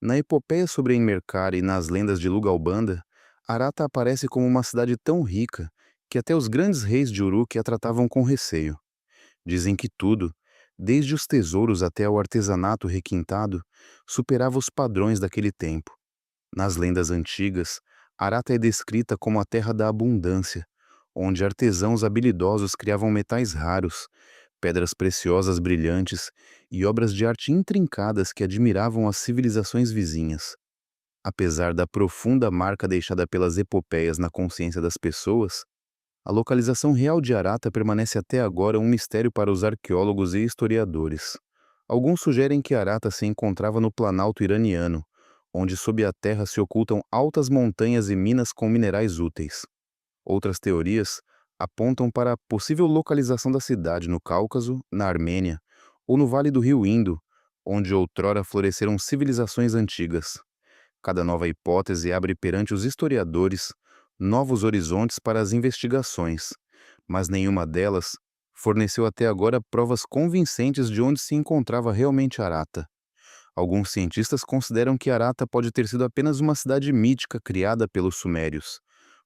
Na epopeia sobre Enmerkar e nas lendas de Lugalbanda, Arata aparece como uma cidade tão rica que até os grandes reis de Uruk a tratavam com receio. Dizem que tudo, desde os tesouros até ao artesanato requintado, superava os padrões daquele tempo. Nas lendas antigas, Arata é descrita como a terra da abundância, onde artesãos habilidosos criavam metais raros, pedras preciosas brilhantes e obras de arte intrincadas que admiravam as civilizações vizinhas. Apesar da profunda marca deixada pelas epopeias na consciência das pessoas, a localização real de Arata permanece até agora um mistério para os arqueólogos e historiadores. Alguns sugerem que Arata se encontrava no Planalto iraniano, onde sob a terra se ocultam altas montanhas e minas com minerais úteis. Outras teorias apontam para a possível localização da cidade no Cáucaso, na Armênia, ou no Vale do Rio Indo, onde outrora floresceram civilizações antigas. Cada nova hipótese abre perante os historiadores novos horizontes para as investigações, mas nenhuma delas forneceu até agora provas convincentes de onde se encontrava realmente Arata. Alguns cientistas consideram que Arata pode ter sido apenas uma cidade mítica criada pelos sumérios.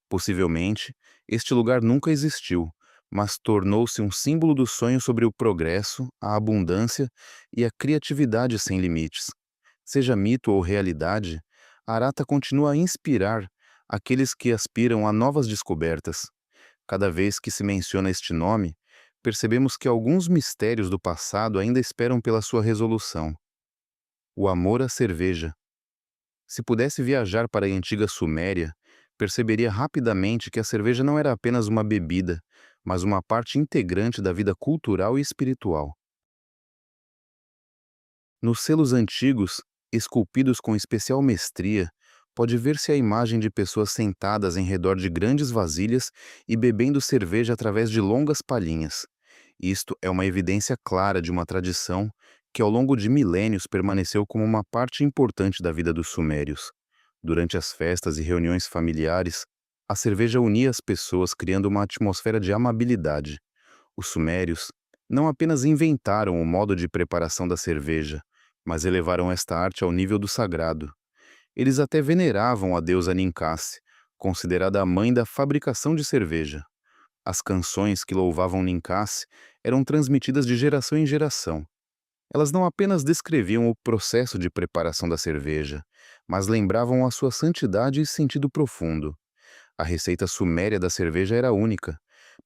Possivelmente, este lugar nunca existiu, mas tornou-se um símbolo do sonho sobre o progresso, a abundância e a criatividade sem limites. Seja mito ou realidade, Arata continua a inspirar aqueles que aspiram a novas descobertas. Cada vez que se menciona este nome, percebemos que alguns mistérios do passado ainda esperam pela sua resolução. O amor à cerveja. Se pudesse viajar para a antiga Suméria, perceberia rapidamente que a cerveja não era apenas uma bebida, mas uma parte integrante da vida cultural e espiritual. Nos selos antigos, esculpidos com especial mestria, pode ver-se a imagem de pessoas sentadas em redor de grandes vasilhas e bebendo cerveja através de longas palhinhas. Isto é uma evidência clara de uma tradição que ao longo de milênios permaneceu como uma parte importante da vida dos sumérios. Durante as festas e reuniões familiares, a cerveja unia as pessoas criando uma atmosfera de amabilidade. Os sumérios não apenas inventaram o modo de preparação da cerveja, mas elevaram esta arte ao nível do sagrado. Eles até veneravam a deusa Ninkasi, considerada a mãe da fabricação de cerveja. As canções que louvavam Ninkasi eram transmitidas de geração em geração. Elas não apenas descreviam o processo de preparação da cerveja, mas lembravam a sua santidade e sentido profundo. A receita suméria da cerveja era única,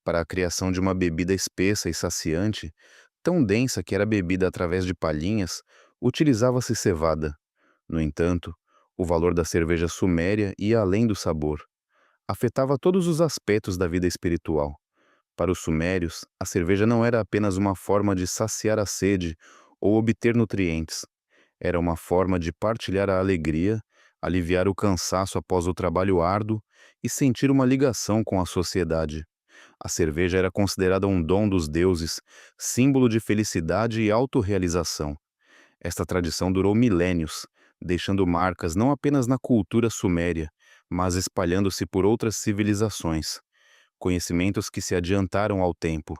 para a criação de uma bebida espessa e saciante, tão densa que era bebida através de palhinhas, utilizava-se cevada. No entanto, o valor da cerveja suméria ia além do sabor. Afetava todos os aspectos da vida espiritual. Para os sumérios, a cerveja não era apenas uma forma de saciar a sede ou obter nutrientes. Era uma forma de partilhar a alegria, aliviar o cansaço após o trabalho árduo e sentir uma ligação com a sociedade. A cerveja era considerada um dom dos deuses, símbolo de felicidade e autorrealização. Esta tradição durou milênios, deixando marcas não apenas na cultura suméria, mas espalhando-se por outras civilizações. Conhecimentos que se adiantaram ao tempo.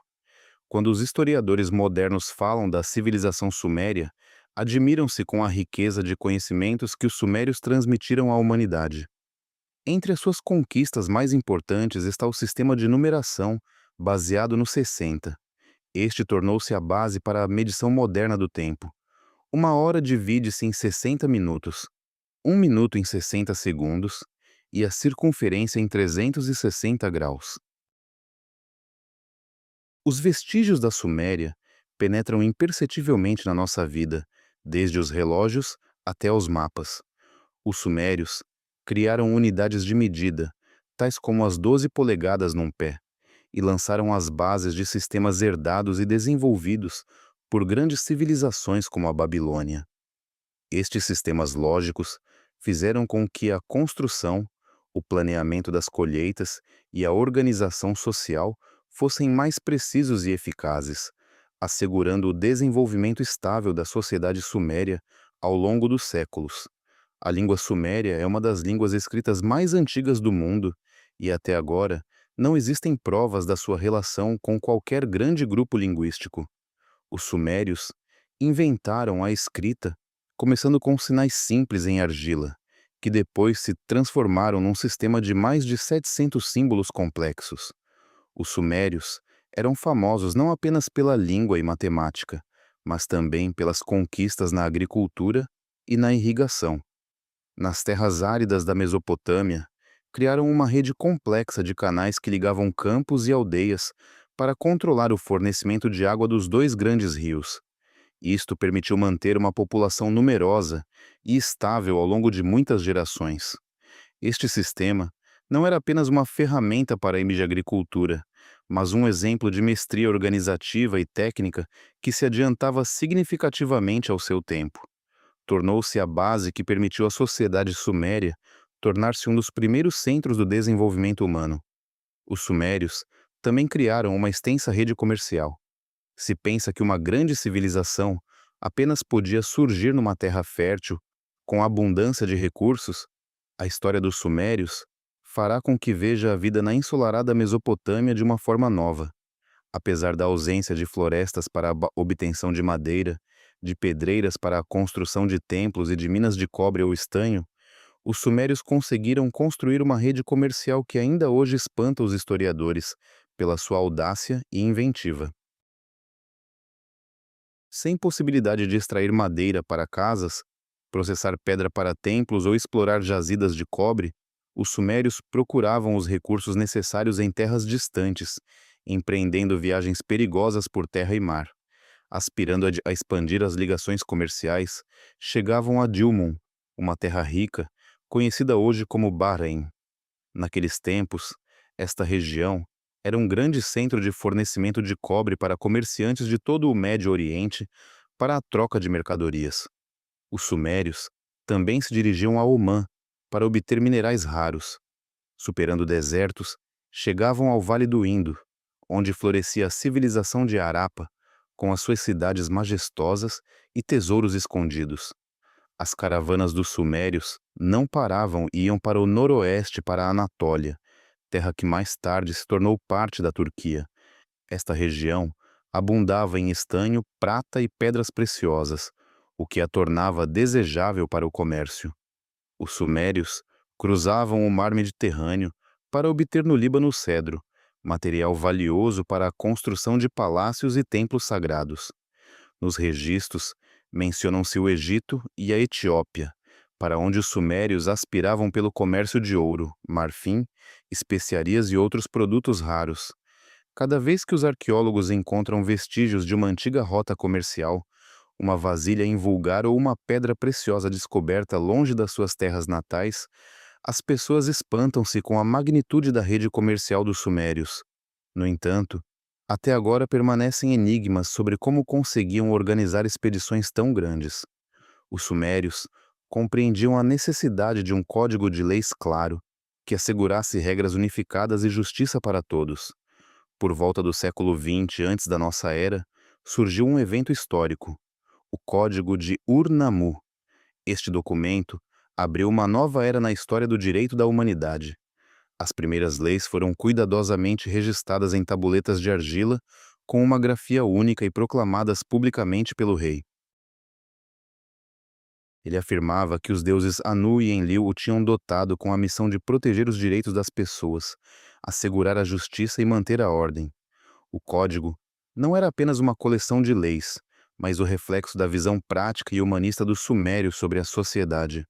Quando os historiadores modernos falam da civilização suméria, admiram-se com a riqueza de conhecimentos que os sumérios transmitiram à humanidade. Entre as suas conquistas mais importantes está o sistema de numeração, baseado no 60. Este tornou-se a base para a medição moderna do tempo. Uma hora divide-se em 60 minutos, um minuto em 60 segundos e a circunferência em 360 graus. Os vestígios da Suméria penetram imperceptivelmente na nossa vida, desde os relógios até os mapas. Os sumérios criaram unidades de medida, tais como as 12 polegadas num pé, e lançaram as bases de sistemas herdados e desenvolvidos por grandes civilizações como a Babilônia. Estes sistemas lógicos fizeram com que a construção, o planeamento das colheitas e a organização social fossem mais precisos e eficazes, assegurando o desenvolvimento estável da sociedade suméria ao longo dos séculos. A língua suméria é uma das línguas escritas mais antigas do mundo e, até agora, não existem provas da sua relação com qualquer grande grupo linguístico. Os sumérios inventaram a escrita, começando com sinais simples em argila, que depois se transformaram num sistema de mais de 700 símbolos complexos. Os sumérios eram famosos não apenas pela língua e matemática, mas também pelas conquistas na agricultura e na irrigação. Nas terras áridas da Mesopotâmia, criaram uma rede complexa de canais que ligavam campos e aldeias para controlar o fornecimento de água dos dois grandes rios. Isto permitiu manter uma população numerosa e estável ao longo de muitas gerações. Este sistema não era apenas uma ferramenta para a agricultura, mas um exemplo de mestria organizativa e técnica que se adiantava significativamente ao seu tempo. Tornou-se a base que permitiu à sociedade suméria tornar-se um dos primeiros centros do desenvolvimento humano. Os sumérios também criaram uma extensa rede comercial. Se pensa que uma grande civilização apenas podia surgir numa terra fértil, com abundância de recursos, a história dos sumérios fará com que veja a vida na ensolarada Mesopotâmia de uma forma nova. Apesar da ausência de florestas para a obtenção de madeira, de pedreiras para a construção de templos e de minas de cobre ou estanho, os sumérios conseguiram construir uma rede comercial que ainda hoje espanta os historiadores pela sua audácia e inventiva. Sem possibilidade de extrair madeira para casas, processar pedra para templos ou explorar jazidas de cobre, os sumérios procuravam os recursos necessários em terras distantes, empreendendo viagens perigosas por terra e mar. Aspirando a expandir as ligações comerciais, chegavam a Dilmun, uma terra rica, conhecida hoje como Bahrein. Naqueles tempos, esta região era um grande centro de fornecimento de cobre para comerciantes de todo o Médio Oriente para a troca de mercadorias. Os sumérios também se dirigiam a Omã para obter minerais raros. Superando desertos, chegavam ao Vale do Indo, onde florescia a civilização de Harappa, com as suas cidades majestosas e tesouros escondidos. As caravanas dos sumérios não paravam e iam para o noroeste, para a Anatólia, terra que mais tarde se tornou parte da Turquia. Esta região abundava em estanho, prata e pedras preciosas, o que a tornava desejável para o comércio. Os sumérios cruzavam o mar Mediterrâneo para obter no Líbano cedro, material valioso para a construção de palácios e templos sagrados. Nos registros, mencionam-se o Egito e a Etiópia, para onde os sumérios aspiravam pelo comércio de ouro, marfim, especiarias e outros produtos raros. Cada vez que os arqueólogos encontram vestígios de uma antiga rota comercial, uma vasilha invulgar ou uma pedra preciosa descoberta longe das suas terras natais, as pessoas espantam-se com a magnitude da rede comercial dos sumérios. No entanto, até agora permanecem enigmas sobre como conseguiam organizar expedições tão grandes. Os sumérios compreendiam a necessidade de um código de leis claro, que assegurasse regras unificadas e justiça para todos. Por volta do século XX antes da nossa era, surgiu um evento histórico, o Código de Ur-Nammu. Este documento abriu uma nova era na história do direito da humanidade. As primeiras leis foram cuidadosamente registradas em tabuletas de argila, com uma grafia única e proclamadas publicamente pelo rei. Ele afirmava que os deuses Anu e Enlil o tinham dotado com a missão de proteger os direitos das pessoas, assegurar a justiça e manter a ordem. O código não era apenas uma coleção de leis, mas o reflexo da visão prática e humanista dos sumérios sobre a sociedade.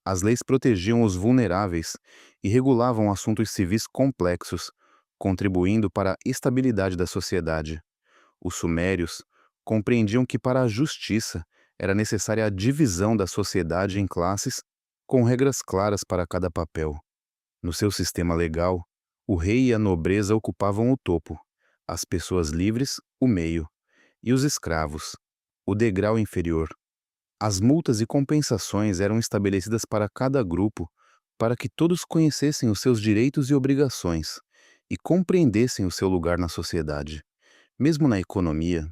As leis protegiam os vulneráveis e regulavam assuntos civis complexos, contribuindo para a estabilidade da sociedade. Os sumérios compreendiam que para a justiça era necessária a divisão da sociedade em classes com regras claras para cada papel. No seu sistema legal, o rei e a nobreza ocupavam o topo, as pessoas livres, o meio, e os escravos, o degrau inferior. As multas e compensações eram estabelecidas para cada grupo, para que todos conhecessem os seus direitos e obrigações e compreendessem o seu lugar na sociedade. Mesmo na economia,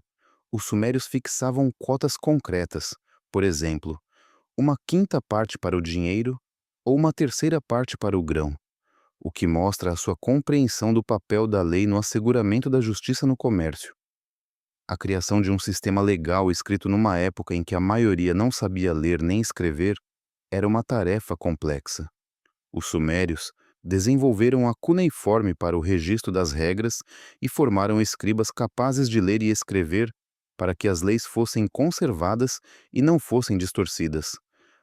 os sumérios fixavam cotas concretas, por exemplo, uma quinta parte para o dinheiro ou uma terceira parte para o grão, o que mostra a sua compreensão do papel da lei no asseguramento da justiça no comércio. A criação de um sistema legal escrito numa época em que a maioria não sabia ler nem escrever era uma tarefa complexa. Os sumérios desenvolveram a cuneiforme para o registro das regras e formaram escribas capazes de ler e escrever para que as leis fossem conservadas e não fossem distorcidas.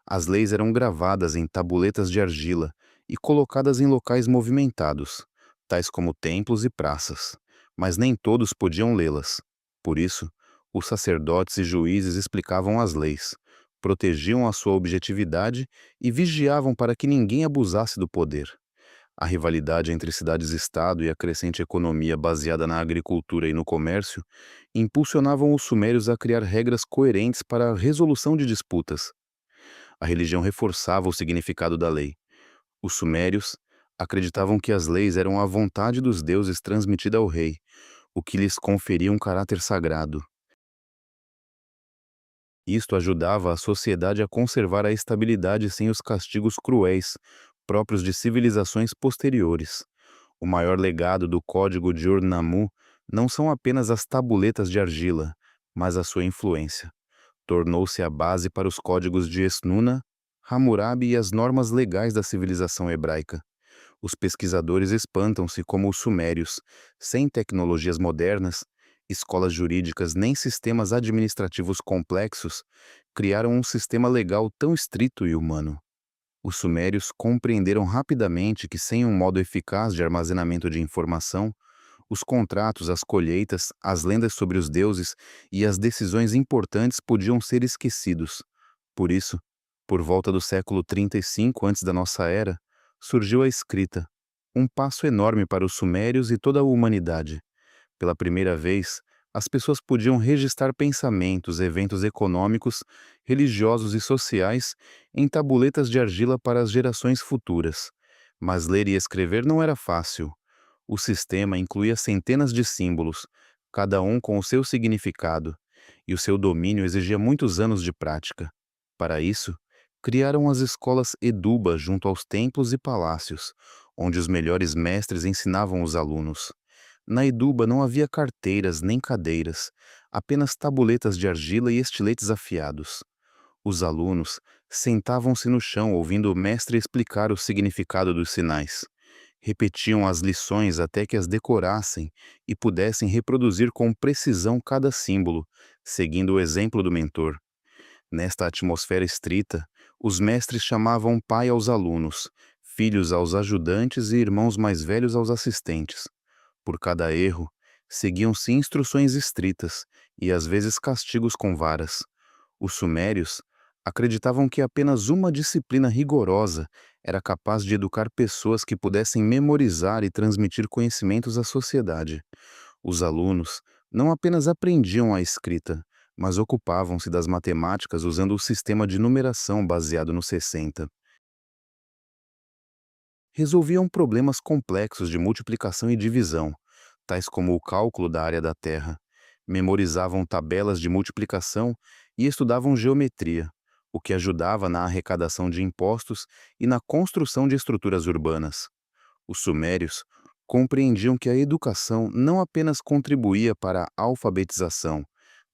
As leis eram gravadas em tabuletas de argila e colocadas em locais movimentados, tais como templos e praças, mas nem todos podiam lê-las. Por isso, os sacerdotes e juízes explicavam as leis, protegiam a sua objetividade e vigiavam para que ninguém abusasse do poder. A rivalidade entre cidades-estado e a crescente economia baseada na agricultura e no comércio impulsionavam os sumérios a criar regras coerentes para a resolução de disputas. A religião reforçava o significado da lei. Os sumérios acreditavam que as leis eram a vontade dos deuses transmitida ao rei, o que lhes conferia um caráter sagrado. Isto ajudava a sociedade a conservar a estabilidade sem os castigos cruéis, próprios de civilizações posteriores. O maior legado do Código de Ur-Nammu não são apenas as tabuletas de argila, mas a sua influência. Tornou-se a base para os códigos de Esnuna, Hammurabi e as normas legais da civilização hebraica. Os pesquisadores espantam-se como os sumérios, sem tecnologias modernas, escolas jurídicas nem sistemas administrativos complexos, criaram um sistema legal tão estrito e humano. Os sumérios compreenderam rapidamente que sem um modo eficaz de armazenamento de informação, os contratos, as colheitas, as lendas sobre os deuses e as decisões importantes podiam ser esquecidos. Por isso, por volta do século 35 antes da nossa era, surgiu a escrita, um passo enorme para os sumérios e toda a humanidade. Pela primeira vez, as pessoas podiam registrar pensamentos, eventos econômicos, religiosos e sociais em tabuletas de argila para as gerações futuras. Mas ler e escrever não era fácil. O sistema incluía centenas de símbolos, cada um com o seu significado, e o seu domínio exigia muitos anos de prática. Para isso, criaram as escolas Eduba junto aos templos e palácios, onde os melhores mestres ensinavam os alunos. Na Eduba não havia carteiras nem cadeiras, apenas tabuletas de argila e estiletes afiados. Os alunos sentavam-se no chão ouvindo o mestre explicar o significado dos sinais. Repetiam as lições até que as decorassem e pudessem reproduzir com precisão cada símbolo, seguindo o exemplo do mentor. Nesta atmosfera estrita, os mestres chamavam pai aos alunos, filhos aos ajudantes e irmãos mais velhos aos assistentes. Por cada erro, seguiam-se instruções estritas e às vezes castigos com varas. Os sumérios acreditavam que apenas uma disciplina rigorosa era capaz de educar pessoas que pudessem memorizar e transmitir conhecimentos à sociedade. Os alunos não apenas aprendiam a escrita, mas ocupavam-se das matemáticas usando o sistema de numeração baseado no 60. Resolviam problemas complexos de multiplicação e divisão, tais como o cálculo da área da Terra, memorizavam tabelas de multiplicação e estudavam geometria, o que ajudava na arrecadação de impostos e na construção de estruturas urbanas. Os sumérios compreendiam que a educação não apenas contribuía para a alfabetização,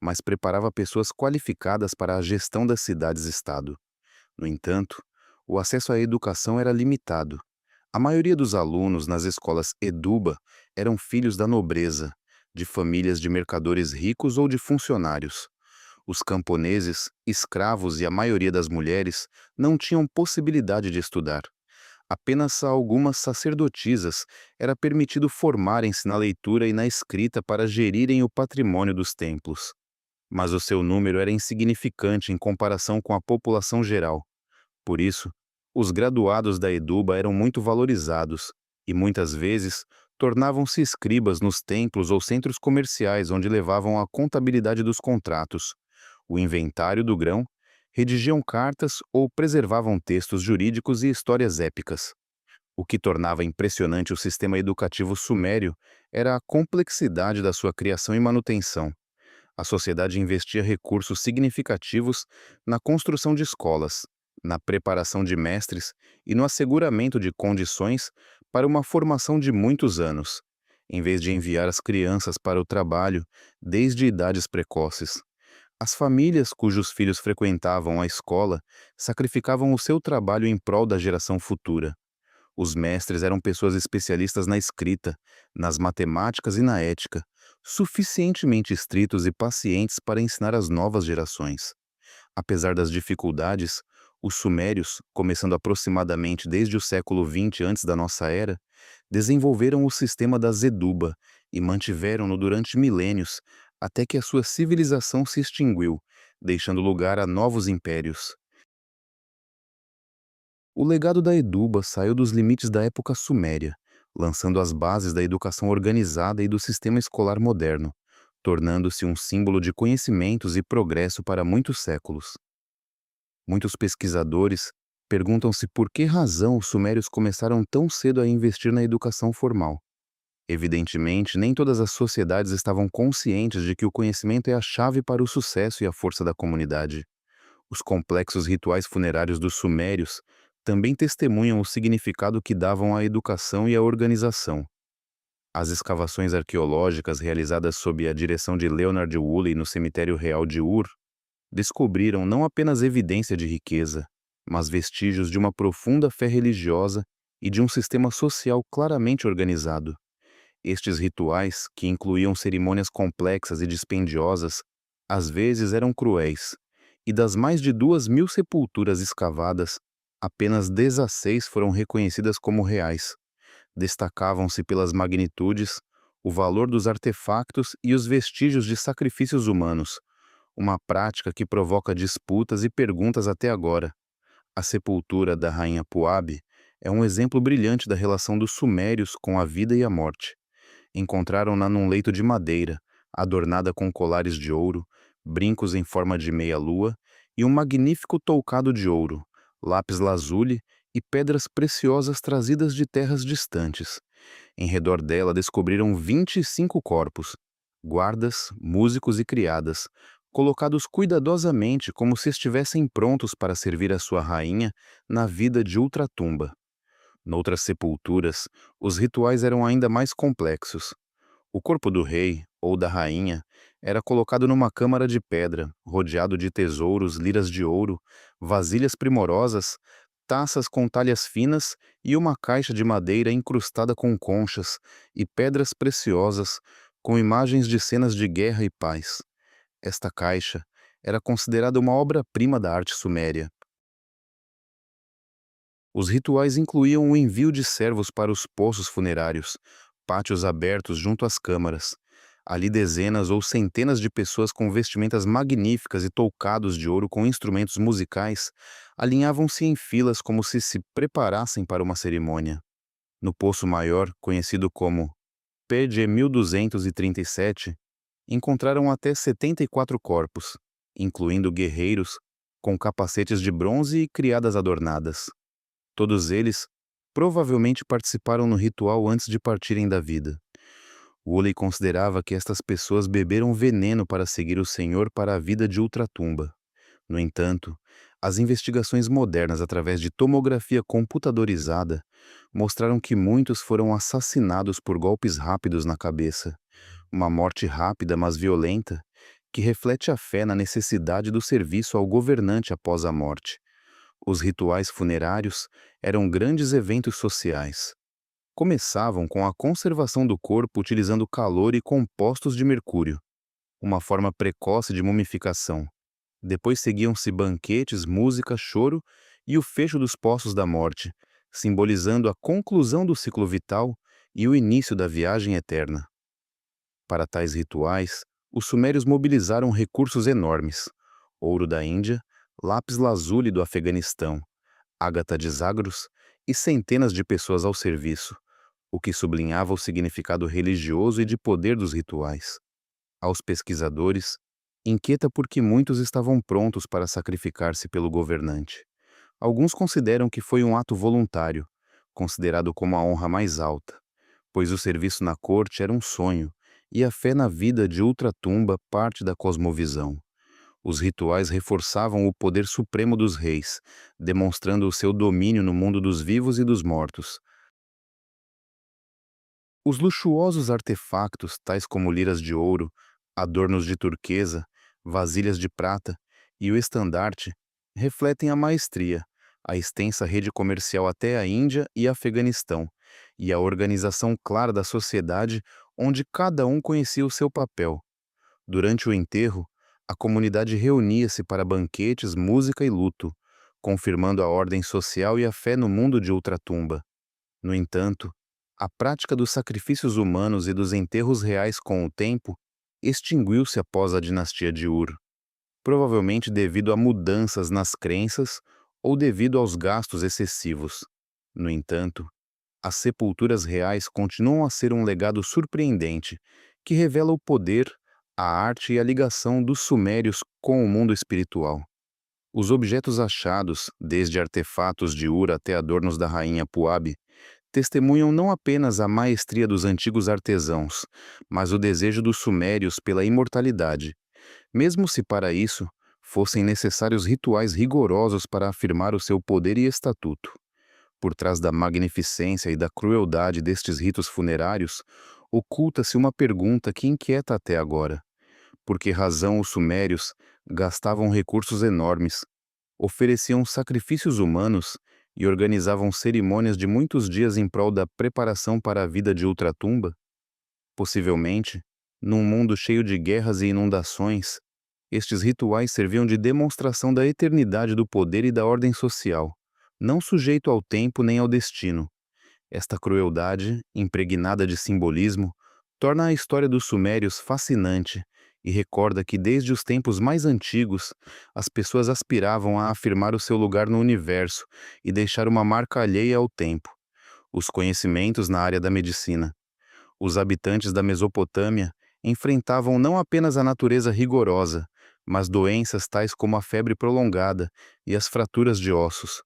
mas preparava pessoas qualificadas para a gestão das cidades-estado. No entanto, o acesso à educação era limitado. A maioria dos alunos nas escolas Eduba eram filhos da nobreza, de famílias de mercadores ricos ou de funcionários. Os camponeses, escravos e a maioria das mulheres não tinham possibilidade de estudar. Apenas a algumas sacerdotisas era permitido formarem-se na leitura e na escrita para gerirem o patrimônio dos templos. Mas o seu número era insignificante em comparação com a população geral. Por isso, os graduados da Eduba eram muito valorizados e muitas vezes tornavam-se escribas nos templos ou centros comerciais onde levavam a contabilidade dos contratos, o inventário do grão, redigiam cartas ou preservavam textos jurídicos e histórias épicas. O que tornava impressionante o sistema educativo sumério era a complexidade da sua criação e manutenção. A sociedade investia recursos significativos na construção de escolas, na preparação de mestres e no asseguramento de condições para uma formação de muitos anos, em vez de enviar as crianças para o trabalho desde idades precoces. As famílias cujos filhos frequentavam a escola sacrificavam o seu trabalho em prol da geração futura. Os mestres eram pessoas especialistas na escrita, nas matemáticas e na ética, suficientemente estritos e pacientes para ensinar as novas gerações. Apesar das dificuldades, os sumérios, começando aproximadamente desde o século XX antes da nossa era, desenvolveram o sistema da Zeduba e mantiveram-no durante milênios, até que a sua civilização se extinguiu, deixando lugar a novos impérios. O legado da Eduba saiu dos limites da época suméria, lançando as bases da educação organizada e do sistema escolar moderno, tornando-se um símbolo de conhecimentos e progresso para muitos séculos. Muitos pesquisadores perguntam-se por que razão os sumérios começaram tão cedo a investir na educação formal. Evidentemente, nem todas as sociedades estavam conscientes de que o conhecimento é a chave para o sucesso e a força da comunidade. Os complexos rituais funerários dos sumérios também testemunham o significado que davam à educação e à organização. As escavações arqueológicas realizadas sob a direção de Leonard Woolley no cemitério real de Ur descobriram não apenas evidência de riqueza, mas vestígios de uma profunda fé religiosa e de um sistema social claramente organizado. Estes rituais, que incluíam cerimônias complexas e dispendiosas, às vezes eram cruéis, e das mais de 2.000 sepulturas escavadas, apenas 16 foram reconhecidas como reais. Destacavam-se pelas magnitudes, o valor dos artefactos e os vestígios de sacrifícios humanos, uma prática que provoca disputas e perguntas até agora. A sepultura da rainha Puabe é um exemplo brilhante da relação dos sumérios com a vida e a morte. Encontraram-na num leito de madeira, adornada com colares de ouro, brincos em forma de meia-lua e um magnífico toucado de ouro, lápis-lazuli e pedras preciosas trazidas de terras distantes. Em redor dela descobriram 25 corpos, guardas, músicos e criadas, colocados cuidadosamente como se estivessem prontos para servir a sua rainha na vida de ultratumba. Noutras sepulturas, os rituais eram ainda mais complexos. O corpo do rei, ou da rainha, era colocado numa câmara de pedra, rodeado de tesouros, liras de ouro, vasilhas primorosas, taças com talhas finas e uma caixa de madeira incrustada com conchas e pedras preciosas, com imagens de cenas de guerra e paz. Esta caixa era considerada uma obra-prima da arte suméria. Os rituais incluíam o envio de servos para os poços funerários, pátios abertos junto às câmaras. Ali dezenas ou centenas de pessoas com vestimentas magníficas e toucados de ouro com instrumentos musicais alinhavam-se em filas como se preparassem para uma cerimônia. No poço maior, conhecido como PG 1237, encontraram até 74 corpos, incluindo guerreiros com capacetes de bronze e criadas adornadas. Todos eles provavelmente participaram no ritual antes de partirem da vida. Woolley considerava que estas pessoas beberam veneno para seguir o Senhor para a vida de ultratumba. No entanto, as investigações modernas através de tomografia computadorizada mostraram que muitos foram assassinados por golpes rápidos na cabeça. Uma morte rápida, mas violenta, que reflete a fé na necessidade do serviço ao governante após a morte. Os rituais funerários eram grandes eventos sociais. Começavam com a conservação do corpo utilizando calor e compostos de mercúrio, uma forma precoce de mumificação. Depois seguiam-se banquetes, música, choro e o fecho dos poços da morte, simbolizando a conclusão do ciclo vital e o início da viagem eterna. Para tais rituais, os sumérios mobilizaram recursos enormes: ouro da Índia, lápis-lazuli do Afeganistão, ágata de Zagros e centenas de pessoas ao serviço, o que sublinhava o significado religioso e de poder dos rituais. Aos pesquisadores, inquieta porque muitos estavam prontos para sacrificar-se pelo governante. Alguns consideram que foi um ato voluntário, considerado como a honra mais alta, pois o serviço na corte era um sonho e a fé na vida de ultratumba parte da cosmovisão. Os rituais reforçavam o poder supremo dos reis, demonstrando o seu domínio no mundo dos vivos e dos mortos. Os luxuosos artefactos, tais como liras de ouro, adornos de turquesa, vasilhas de prata e o estandarte, refletem a maestria, a extensa rede comercial até a Índia e Afeganistão, e a organização clara da sociedade onde cada um conhecia o seu papel. Durante o enterro, a comunidade reunia-se para banquetes, música e luto, confirmando a ordem social e a fé no mundo de ultratumba. No entanto, a prática dos sacrifícios humanos e dos enterros reais com o tempo extinguiu-se após a dinastia de Ur, provavelmente devido a mudanças nas crenças ou devido aos gastos excessivos. No entanto, as sepulturas reais continuam a ser um legado surpreendente que revela o poder, a arte e a ligação dos sumérios com o mundo espiritual. Os objetos achados, desde artefatos de Ur até adornos da rainha Puabi, testemunham não apenas a maestria dos antigos artesãos, mas o desejo dos sumérios pela imortalidade, mesmo se para isso fossem necessários rituais rigorosos para afirmar o seu poder e estatuto. Por trás da magnificência e da crueldade destes ritos funerários, oculta-se uma pergunta que inquieta até agora: por que razão os sumérios gastavam recursos enormes, ofereciam sacrifícios humanos e organizavam cerimônias de muitos dias em prol da preparação para a vida de ultratumba? Possivelmente, num mundo cheio de guerras e inundações, estes rituais serviam de demonstração da eternidade do poder e da ordem social, não sujeito ao tempo nem ao destino. Esta crueldade, impregnada de simbolismo, torna a história dos sumérios fascinante e recorda que desde os tempos mais antigos, as pessoas aspiravam a afirmar o seu lugar no universo e deixar uma marca alheia ao tempo. Os conhecimentos na área da medicina. Os habitantes da Mesopotâmia enfrentavam não apenas a natureza rigorosa, mas doenças tais como a febre prolongada e as fraturas de ossos.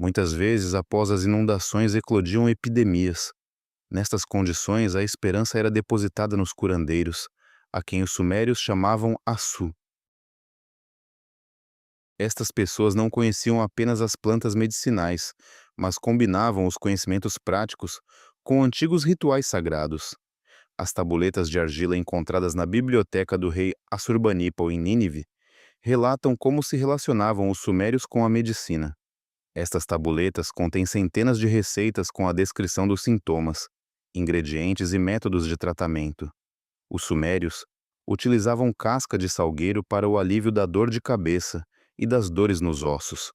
Muitas vezes, após as inundações, eclodiam epidemias. Nestas condições, a esperança era depositada nos curandeiros, a quem os sumérios chamavam Assu. Estas pessoas não conheciam apenas as plantas medicinais, mas combinavam os conhecimentos práticos com antigos rituais sagrados. As tabuletas de argila encontradas na biblioteca do rei Assurbanipal em Nínive relatam como se relacionavam os sumérios com a medicina. Estas tabuletas contêm centenas de receitas com a descrição dos sintomas, ingredientes e métodos de tratamento. Os sumérios utilizavam casca de salgueiro para o alívio da dor de cabeça e das dores nos ossos,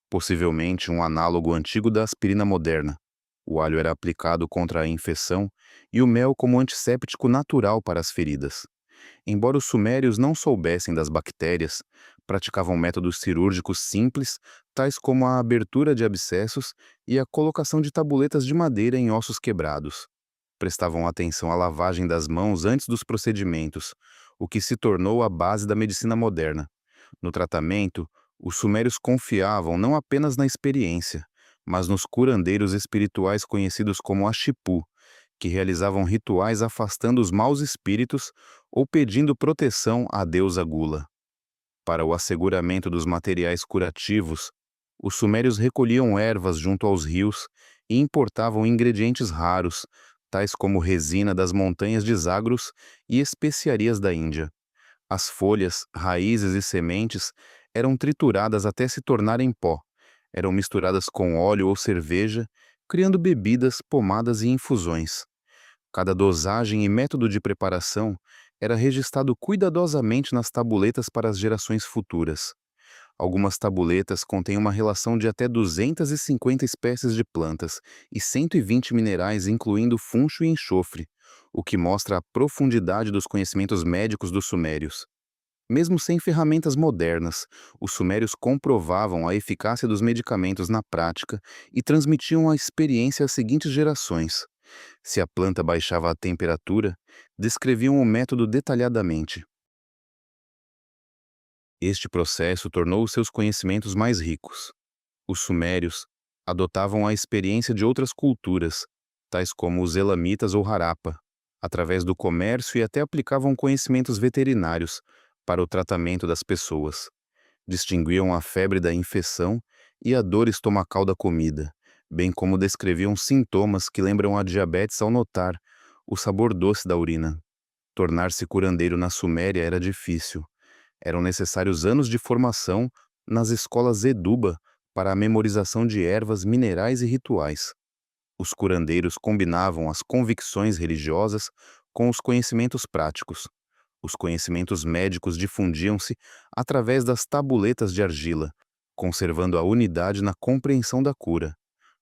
possivelmente um análogo antigo da aspirina moderna. O alho era aplicado contra a infecção e o mel como antisséptico natural para as feridas. Embora os sumérios não soubessem das bactérias, praticavam métodos cirúrgicos simples, tais como a abertura de abscessos e a colocação de tabuletas de madeira em ossos quebrados. Prestavam atenção à lavagem das mãos antes dos procedimentos, o que se tornou a base da medicina moderna. No tratamento, os sumérios confiavam não apenas na experiência, mas nos curandeiros espirituais conhecidos como Ashipu, que realizavam rituais afastando os maus espíritos ou pedindo proteção à deusa Gula. Para o asseguramento dos materiais curativos, os sumérios recolhiam ervas junto aos rios e importavam ingredientes raros, tais como resina das montanhas de Zagros e especiarias da Índia. As folhas, raízes e sementes eram trituradas até se tornarem pó. Eram misturadas com óleo ou cerveja, criando bebidas, pomadas e infusões. Cada dosagem e método de preparação era registrado cuidadosamente nas tabuletas para as gerações futuras. Algumas tabuletas contêm uma relação de até 250 espécies de plantas e 120 minerais, incluindo funcho e enxofre, o que mostra a profundidade dos conhecimentos médicos dos sumérios. Mesmo sem ferramentas modernas, os sumérios comprovavam a eficácia dos medicamentos na prática e transmitiam a experiência às seguintes gerações. Se a planta baixava a temperatura, descreviam o método detalhadamente. Este processo tornou os seus conhecimentos mais ricos. Os sumérios adotavam a experiência de outras culturas, tais como os elamitas ou Harappa, através do comércio e até aplicavam conhecimentos veterinários para o tratamento das pessoas. Distinguiam a febre da infecção e a dor estomacal da comida, bem como descreviam sintomas que lembram a diabetes ao notar o sabor doce da urina. Tornar-se curandeiro na Suméria era difícil. Eram necessários anos de formação nas escolas Eduba para a memorização de ervas, minerais e rituais. Os curandeiros combinavam as convicções religiosas com os conhecimentos práticos. Os conhecimentos médicos difundiam-se através das tabuletas de argila, conservando a unidade na compreensão da cura.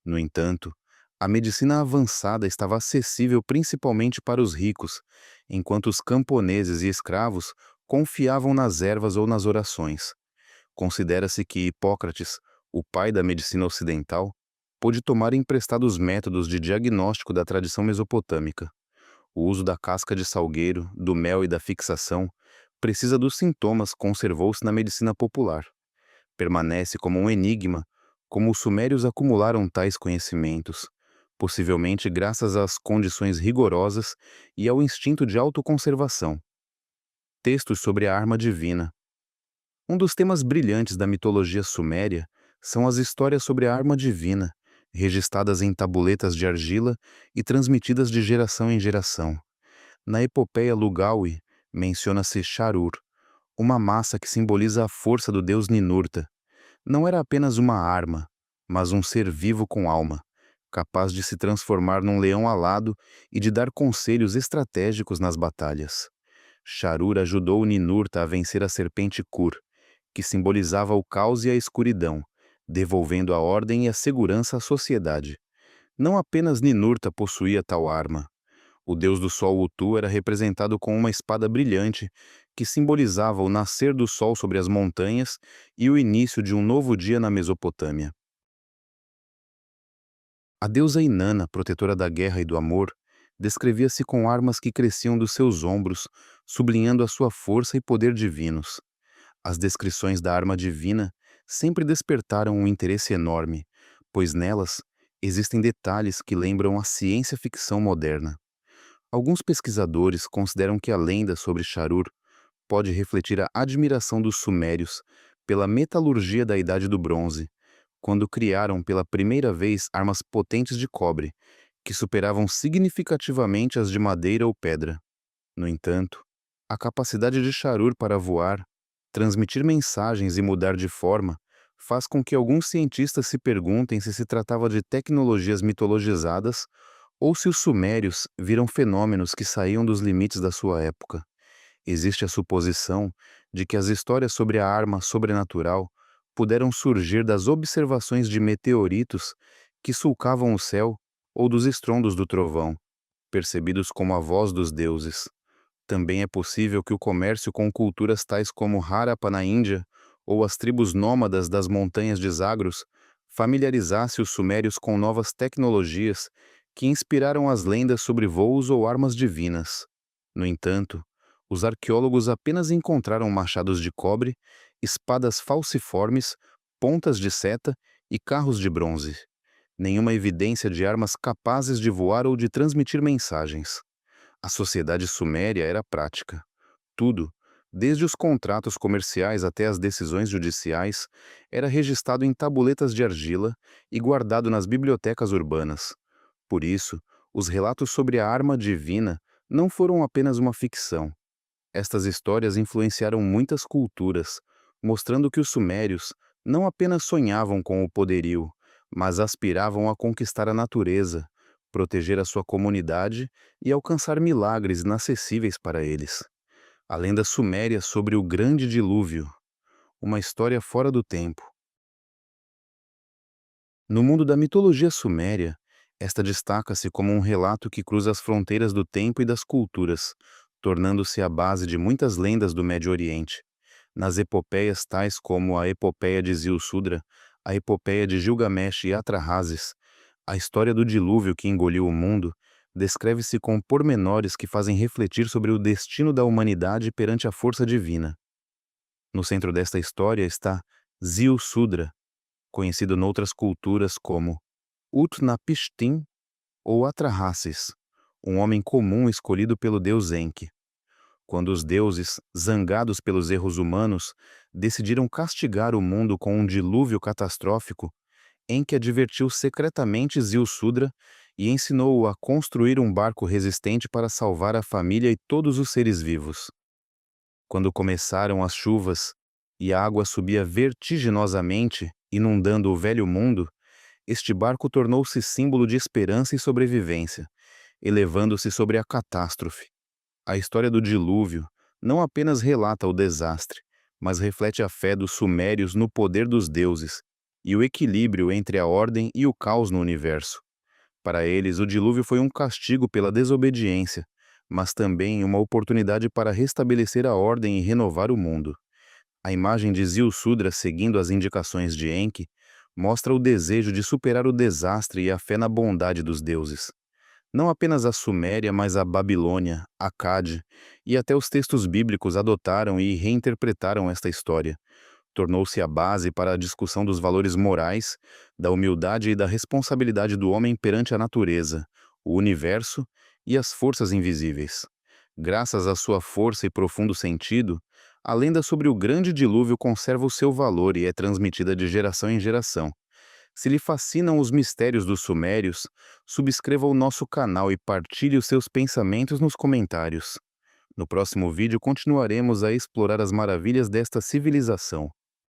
No entanto, a medicina avançada estava acessível principalmente para os ricos, enquanto os camponeses e escravos confiavam nas ervas ou nas orações. Considera-se que Hipócrates, o pai da medicina ocidental, pôde tomar emprestados métodos de diagnóstico da tradição mesopotâmica. O uso da casca de salgueiro, do mel e da fixação precisa dos sintomas conservou-se na medicina popular. Permanece como um enigma como os sumérios acumularam tais conhecimentos, possivelmente graças às condições rigorosas e ao instinto de autoconservação. Textos sobre a arma divina. Um dos temas brilhantes da mitologia suméria são as histórias sobre a arma divina, registradas em tabuletas de argila e transmitidas de geração em geração. Na epopeia Lugawi, menciona-se Sharur, uma massa que simboliza a força do deus Ninurta. Não era apenas uma arma, mas um ser vivo com alma, capaz de se transformar num leão alado e de dar conselhos estratégicos nas batalhas. Sharur ajudou Ninurta a vencer a serpente Kur, que simbolizava o caos e a escuridão, devolvendo a ordem e a segurança à sociedade. Não apenas Ninurta possuía tal arma. O deus do sol Utu era representado com uma espada brilhante que simbolizava o nascer do sol sobre as montanhas e o início de um novo dia na Mesopotâmia. A deusa Inanna, protetora da guerra e do amor, descrevia-se com armas que cresciam dos seus ombros, sublinhando a sua força e poder divinos. As descrições da arma divina sempre despertaram um interesse enorme, pois nelas existem detalhes que lembram a ciência-ficção moderna. Alguns pesquisadores consideram que a lenda sobre Sharur pode refletir a admiração dos sumérios pela metalurgia da Idade do Bronze, quando criaram pela primeira vez armas potentes de cobre, que superavam significativamente as de madeira ou pedra. No entanto, a capacidade de Sharur para voar, transmitir mensagens e mudar de forma faz com que alguns cientistas se perguntem se tratava de tecnologias mitologizadas ou se os sumérios viram fenômenos que saíam dos limites da sua época. Existe a suposição de que as histórias sobre a arma sobrenatural puderam surgir das observações de meteoritos que sulcavam o céu ou dos estrondos do trovão, percebidos como a voz dos deuses. Também é possível que o comércio com culturas tais como Harappa na Índia ou as tribos nômadas das montanhas de Zagros familiarizasse os sumérios com novas tecnologias que inspiraram as lendas sobre voos ou armas divinas. No entanto, os arqueólogos apenas encontraram machados de cobre, espadas falciformes, pontas de seta e carros de bronze. Nenhuma evidência de armas capazes de voar ou de transmitir mensagens. A sociedade suméria era prática. Tudo, desde os contratos comerciais até as decisões judiciais, era registrado em tabuletas de argila e guardado nas bibliotecas urbanas. Por isso, os relatos sobre a arma divina não foram apenas uma ficção. Estas histórias influenciaram muitas culturas, mostrando que os sumérios não apenas sonhavam com o poderio, mas aspiravam a conquistar a natureza, proteger a sua comunidade e alcançar milagres inacessíveis para eles. A lenda suméria sobre o Grande Dilúvio. uma história fora do tempo. No mundo da mitologia suméria, esta destaca-se como um relato que cruza as fronteiras do tempo e das culturas, tornando-se a base de muitas lendas do Médio Oriente. Nas epopeias tais como a Epopeia de Zilsudra, a Epopeia de Gilgamesh e Atrahasis, a história do dilúvio que engoliu o mundo, descreve-se com pormenores que fazem refletir sobre o destino da humanidade perante a força divina. No centro desta história está Zilsudra, conhecido noutras culturas como Utnapishtim ou Atrahasis, um homem comum escolhido pelo deus Enki. Quando os deuses, zangados pelos erros humanos, decidiram castigar o mundo com um dilúvio catastrófico, Enki advertiu secretamente Zilsudra e ensinou-o a construir um barco resistente para salvar a família e todos os seres vivos. Quando começaram as chuvas e a água subia vertiginosamente, inundando o velho mundo, este barco tornou-se símbolo de esperança e sobrevivência, elevando-se sobre a catástrofe. A história do dilúvio não apenas relata o desastre, mas reflete a fé dos sumérios no poder dos deuses e o equilíbrio entre a ordem e o caos no universo. Para eles, o dilúvio foi um castigo pela desobediência, mas também uma oportunidade para restabelecer a ordem e renovar o mundo. A imagem de Zilsudra seguindo as indicações de Enki mostra o desejo de superar o desastre e a fé na bondade dos deuses. Não apenas a Suméria, mas a Babilônia, Acade e até os textos bíblicos adotaram e reinterpretaram esta história. Tornou-se a base para a discussão dos valores morais, da humildade e da responsabilidade do homem perante a natureza, o universo e as forças invisíveis. Graças à sua força e profundo sentido, a lenda sobre o grande dilúvio conserva o seu valor e é transmitida de geração em geração. Se lhe fascinam os mistérios dos sumérios, subscreva o nosso canal e partilhe os seus pensamentos nos comentários. No próximo vídeo continuaremos a explorar as maravilhas desta civilização.